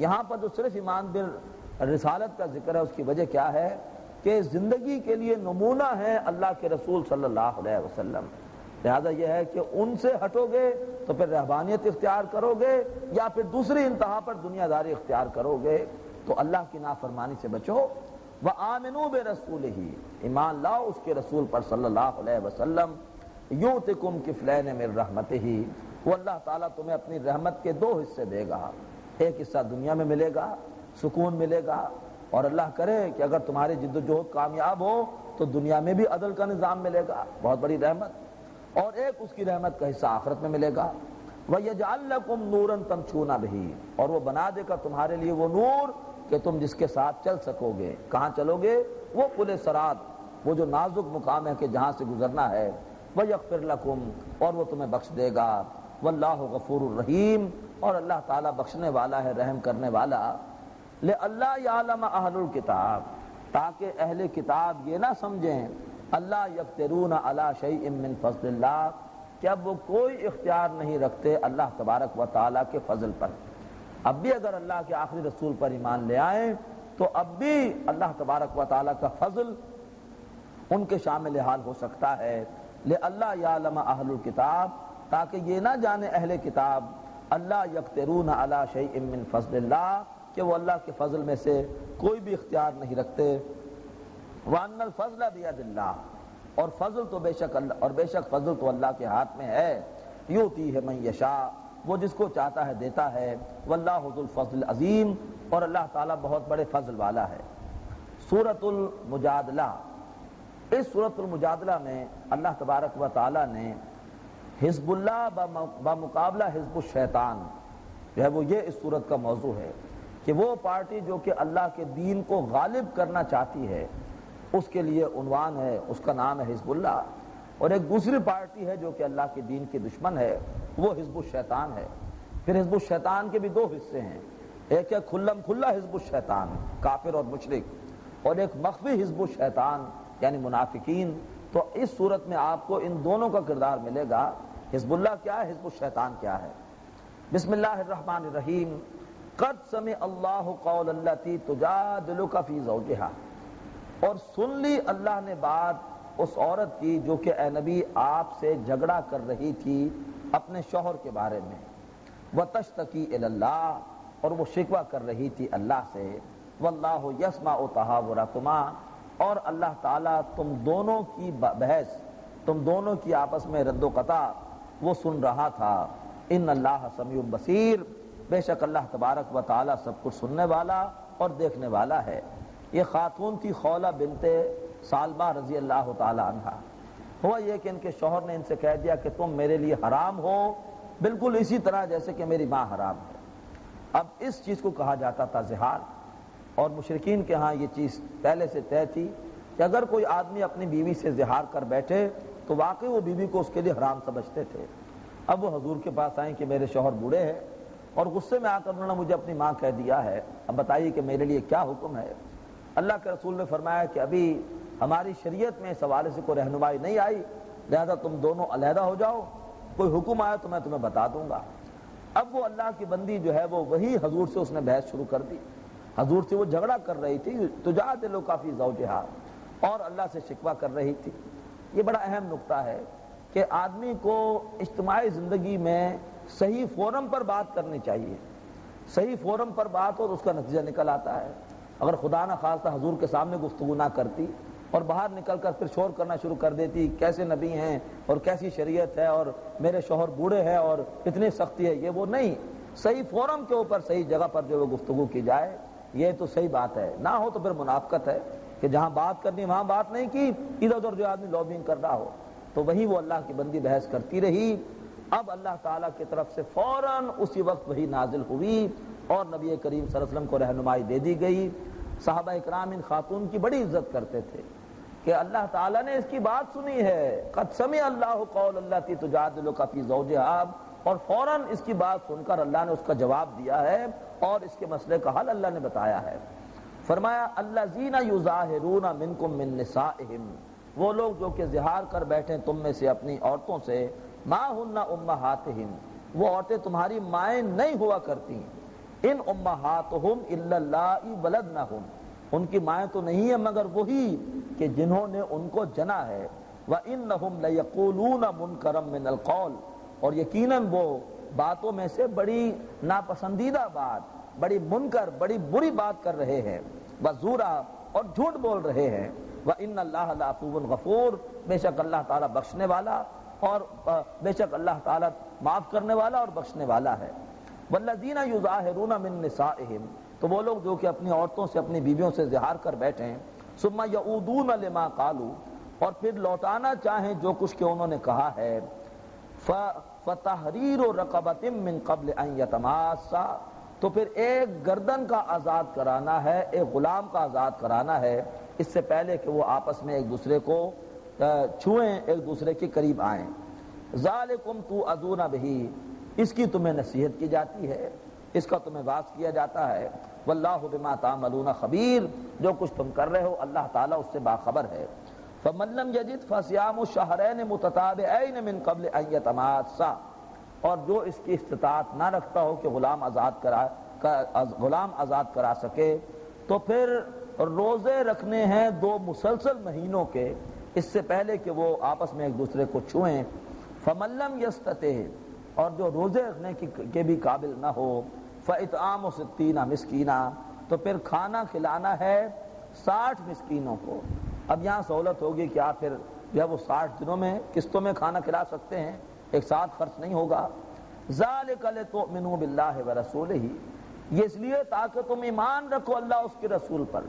یہاں پر جو صرف ایمان بالرسالت کا ذکر ہے اس کی وجہ کیا ہے کہ زندگی کے لیے نمونہ ہے اللہ کے رسول صلی اللہ علیہ وسلم، لہذا یہ ہے کہ ان سے ہٹو گے تو پھر رہبانیت اختیار کرو گے یا پھر دوسری انتہا پر دنیا داری اختیار کرو گے، تو اللہ کی نافرمانی سے بچو۔ وآمنوا برسولہ، ایمان لاؤ اس کے رسول پر صلی اللہ علیہ وسلم، یؤتکم کفلین من رحمتہ، وہ اللہ تعالیٰ تمہیں اپنی رحمت کے دو حصے دے گا، ایک حصہ دنیا میں ملے گا، سکون ملے گا، اور اللہ کرے کہ اگر تمہاری جد و جہد کامیاب ہو تو دنیا میں بھی عدل کا نظام ملے گا، بہت بڑی رحمت، اور ایک اس کی رحمت کا حصہ آخرت میں ملے گا۔ وَيَجْعَلْ لَكُمْ نُورًا تَمْشُونَ بِهِ، اور وہ بنا دے گا تمہارے لیے وہ نور کہ تم جس کے ساتھ چل سکو گے۔ کہاں چلو گے؟ وہ پل صراط، وہ جو نازک مقام ہے کہ جہاں سے گزرنا ہے۔ وَيَغْفِرْ لَكُمْ، اور وہ تمہیں بخش دے گا۔ وَاللَّهُ غَفُورٌ رَحِيمٌ، اور اللہ تعالیٰ بخشنے والا ہے، رحم کرنے والا۔ لِأَلَّا يَعْلَمَ أَهْلُ الْكِتَابِ، تاکہ اہل کتاب یہ نہ سمجھیں، اللہ یقترون علی شیء من فضل اللہ، کہ اب وہ کوئی اختیار نہیں رکھتے اللہ تبارک و تعالیٰ کے فضل پر۔ اب بھی اگر اللہ کے آخری رسول پر ایمان لے آئیں تو اب بھی اللہ تبارک و تعالیٰ کا فضل ان کے شامل حال ہو سکتا ہے۔ لِأَلَّا يَعْلَمَ أَهْلُ الْكِتَابِ، تاکہ یہ نہ جانے اہل کتاب، اللہ یقترون علی شیء من فضل اللہ، کہ وہ اللہ کے فضل میں سے کوئی بھی اختیار نہیں رکھتے۔ وَأَنَّ الْفَضْلَ بِيَدِ اللَّهِ، اور فضل تو بے شک فضل تو اللہ کے ہاتھ میں ہے۔ یؤتیہ من یشاء، وہ جس کو چاہتا ہے دیتا ہے۔ واللہ ذو الفضل العظیم، اور اللہ تعالیٰ بہت بڑے فضل والا ہے۔ سورۃ المجادلہ، اس سورۃ المجادلہ میں اللہ تبارک و تعالیٰ نے حزب اللہ بمقابلہ حزب الشیطان، جو ہے وہ یہ اس سورت کا موضوع ہے کہ وہ پارٹی جو کہ اللہ کے دین کو غالب کرنا چاہتی ہے اس کے لیے عنوان ہے، اس کا نام ہے حزب اللہ، اور ایک دوسری پارٹی ہے جو کہ اللہ کے دین کے دشمن ہے، وہ حزب الشیطان ہے۔ پھر حزب الشیطان کے بھی دو حصے ہیں، ایک ہے کھلم کھلا حزب الشیطان کافر اور مشرک، اور ایک مخفی حزب الشیطان یعنی منافقین۔ تو اس صورت میں آپ کو ان دونوں کا کردار ملے گا، حزب اللہ کیا ہے، حزب الشیطان کیا ہے۔ بسم اللہ الرحمن الرحیم۔ قد سمع اللہ قول التی تجادلک فی زوجہا، اور سن لی اللہ نے بات اس عورت کی جو کہ اے نبی آپ سے جھگڑا کر رہی تھی اپنے شوہر کے بارے میں، وتشتکی الی اللہ، اور وہ شکوہ کر رہی تھی اللہ سے۔ واللہ یسمع تحاورکما، اور اللہ تعالیٰ تم دونوں کی بحث، تم دونوں کی آپس میں رد و قطع وہ سن رہا تھا۔ ان اللہ سمیع بصیر، بے شک اللہ تبارک و تعالیٰ سب کچھ سننے والا اور دیکھنے والا ہے۔ یہ خاتون تھی خولہ بنت سالبہ رضی اللہ تعالی عنہ۔ ہوا یہ کہ ان کے شوہر نے ان سے کہہ دیا کہ تم میرے لیے حرام ہو، بالکل اسی طرح جیسے کہ میری ماں حرام ہے۔ اب اس چیز کو کہا جاتا تھا زہار، اور مشرکین کے ہاں یہ چیز پہلے سے طے تھی کہ اگر کوئی آدمی اپنی بیوی سے زہار کر بیٹھے تو واقعی وہ بیوی کو اس کے لیے حرام سمجھتے تھے۔ اب وہ حضور کے پاس آئیں کہ میرے شوہر بوڑھے ہیں اور غصے میں آ کر انہوں نے مجھے اپنی ماں کہہ دیا ہے، اب بتائیے کہ میرے لیے کیا حکم ہے۔ اللہ کے رسول نے فرمایا کہ ابھی ہماری شریعت میں اس حوالے سے کوئی رہنمائی نہیں آئی، لہذا تم دونوں علیحدہ ہو جاؤ، کوئی حکم آیا تو میں تمہیں بتا دوں گا۔ اب وہ اللہ کی بندی جو ہے وہ وہی حضور سے اس نے بحث شروع کر دی۔ حضور سے وہ جھگڑا کر رہی تھی، تجادل فی زوجہا، اور اللہ سے شکوہ کر رہی تھی۔ یہ بڑا اہم نقطہ ہے کہ آدمی کو اجتماعی زندگی میں صحیح فورم پر بات کرنی چاہیے۔ صحیح فورم پر بات اور اس کا نتیجہ نکل آتا ہے۔ اگر خدا نہ خواستہ حضور کے سامنے گفتگو نہ کرتی اور باہر نکل کر پھر شور کرنا شروع کر دیتی کیسے نبی ہیں اور کیسی شریعت ہے اور میرے شوہر بوڑھے ہیں اور اتنی سختی ہے، یہ وہ نہیں۔ صحیح فورم کے اوپر صحیح جگہ پر جو گفتگو کی جائے یہ تو صحیح بات ہے، نہ ہو تو پھر منافقت ہے کہ جہاں بات کرنی وہاں بات نہیں کی، ادھر ادھر جو آدمی لابنگ کر رہا ہو۔ تو وہی وہ اللہ کی بندی بحث کرتی رہی۔ اب اللہ تعالیٰ کی طرف سے فوراً اسی وقت وہی نازل ہوئی اور نبی کریم صلی اللہ علیہ وسلم کو رہنمائی دے دی گئی۔ صحابہ اکرام ان خاتون کی بڑی عزت کرتے تھے کہ اللہ تعالیٰ نے اس کی بات سنی ہے، قد سمع اللہ قول التی تجادلک فی زوجہا، اور فوراً اس کی بات سن کر اللہ نے اس کا جواب دیا ہے اور اس کے مسئلے کا حل اللہ نے بتایا ہے۔ فرمایا الذین یظاہرون منکم من نسائہم، وہ لوگ جو کہ زہار کر بیٹھیں تم میں سے اپنی عورتوں سے، ما ہن امہاتہم، وہ عورتیں تمہاری مائیں نہیں ہوا کرتی، ان امہاتہم الا اللائی ولدنہم، ان کی مائیں تو نہیں ہیں مگر وہی کہ جنہوں نے ان کو جنا ہے، وَإِنَّهُمْ لَيَقُولُونَ مُنْكَرًا مِنَ الْقَوْلِ، اور یقیناً وہ باتوں میں سے بڑی ناپسندیدہ بات، بڑی منکر، بڑی بری بات کر رہے ہیں، وَزُورًا، اور جھوٹ بول رہے ہیں، وَإِنَّ اللَّهَ لَعَفُوٌّ غَفُورٌ، بے شک اللہ تعالیٰ بخشنے والا اور بے شک اللہ تعالیٰ معاف کرنے والا اور بخشنے والا ہے۔ وَالَّذِينَ يُظَاهِرُونَ مِن نِّسَائِهِمْ، تو وہ لوگ جو کہ اپنی عورتوں سے اپنی بیویوں سے زہار کر بیٹھیں، ثُمَّ يَعُودُونَ لِمَا قَالُوا، اور پھر لوٹانا چاہیں جو کچھ کہ انہوں نے کہا ہے، فَتَحْرِيرُ رَقَبَةٍ مِّن قَبْلِ أَن يَتَمَاسَّا، تو پھر ایک گردن کا آزاد کرانا ہے، ایک غلام کا آزاد کرانا ہے، اس سے پہلے کہ وہ آپس میں ایک دوسرے کو چھوئیں، ایک دوسرے کے قریب آئیں۔ ذَلِكُمْ تُوعَظُونَ بِهِ، اس کی تمہیں نصیحت کی جاتی ہے، اس کا تمہیں واعظ کیا جاتا ہے۔ وَاللَّهُ بِمَا تَعْمَلُونَ خَبِيرٌ، جو کچھ تم کر رہے ہو اللہ تعالیٰ اس سے باخبر ہے۔ فَمَن لَّمْ يَجِدْ فَصِيَامُ شَهْرَيْنِ مُتَتَابِعَيْنِ مِن قَبْلِ أَن يَتَمَاسَّا، اور جو اس کی استطاعت نہ رکھتا ہو کہ غلام آزاد کرا سکے تو پھر روزے رکھنے ہیں 2 مسلسل مہینوں کے، اس سے پہلے کہ وہ آپس میں ایک دوسرے کو چھوئیں۔ فَمَن لَّمْ يَسْتَطِعْ، اور جو روزے رکھنے کے بھی قابل نہ ہو، فَإِطْعَامُ 60 مسکینہ، تو پھر کھانا کھلانا ہے 60 مسکینوں کو۔ اب یہاں سہولت ہوگی کہ آپ پھر جو ہے وہ 60 دنوں میں قسطوں میں کھانا کھلا سکتے ہیں، ایک ساتھ خرچ نہیں ہوگا۔ ذَلِكَ لِتُؤْمِنُوا بِاللَّهِ وَرَسُولِهِ، یہ اس لیے تاکہ تم ایمان رکھو اللہ اس کے رسول پر،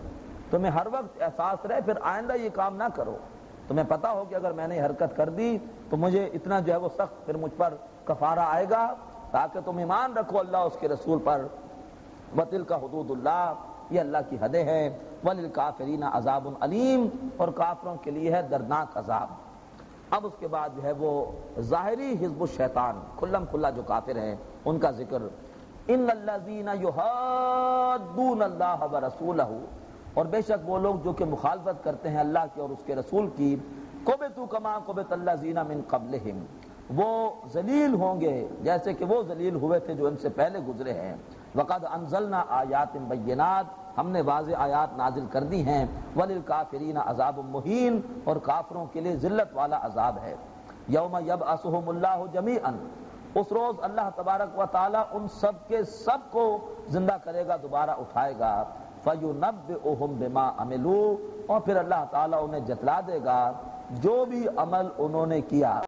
تمہیں ہر وقت احساس رہے پھر آئندہ یہ کام نہ کرو، تمہیں پتا ہو کہ اگر میں نے حرکت کر دی تو مجھے اتنا جو ہے وہ سخت پھر مجھ پر کفارہ آئے گا، تاکہ تم ایمان رکھو اللہ اس کے رسول پر۔ وَتِلْكَ حُدُودُ اللَّهِ، یہ اللہ کی حدیں ہیں۔ وَلِلْكَافِرِينَ عَذَابٌ أَلِيمٌ، اور کافروں کے لیے ہے دردناک عذاب۔ اب اس کے بعد جو ہے وہ ظاہری حزب الشیطان، کھلم کھلا جو کافر ہیں ان کا ذکر۔ ان الذین یحادون اللہ ورسولہ، اور بے شک وہ لوگ جو کہ مخالفت کرتے ہیں اللہ کی اور اس کے رسول کی، کبتوا کما کبت الذین من قبلہم، وہ ذلیل ہوں گے جیسے کہ وہ ذلیل ہوئے تھے جو ان سے پہلے گزرے ہیں۔ وقد انزلنا آیات بینات، ہم نے واضح آیات نازل کر دی ہیں۔ وللکافرین عذاب مہین، اور کافروں کے لیے ذلت والا عذاب ہے۔ یوم یبعثہم اللہ جمیعا، اس روز اللہ تبارک و تعالی ان سب کے سب کو زندہ کرے گا، دوبارہ اٹھائے گا۔ فَيُنَبِّئُهُم بِمَا عَمِلُوا، اور پھر اللہ تعالیٰ انہیں جتلا دے گا جو بھی عمل انہوں نے کیا۔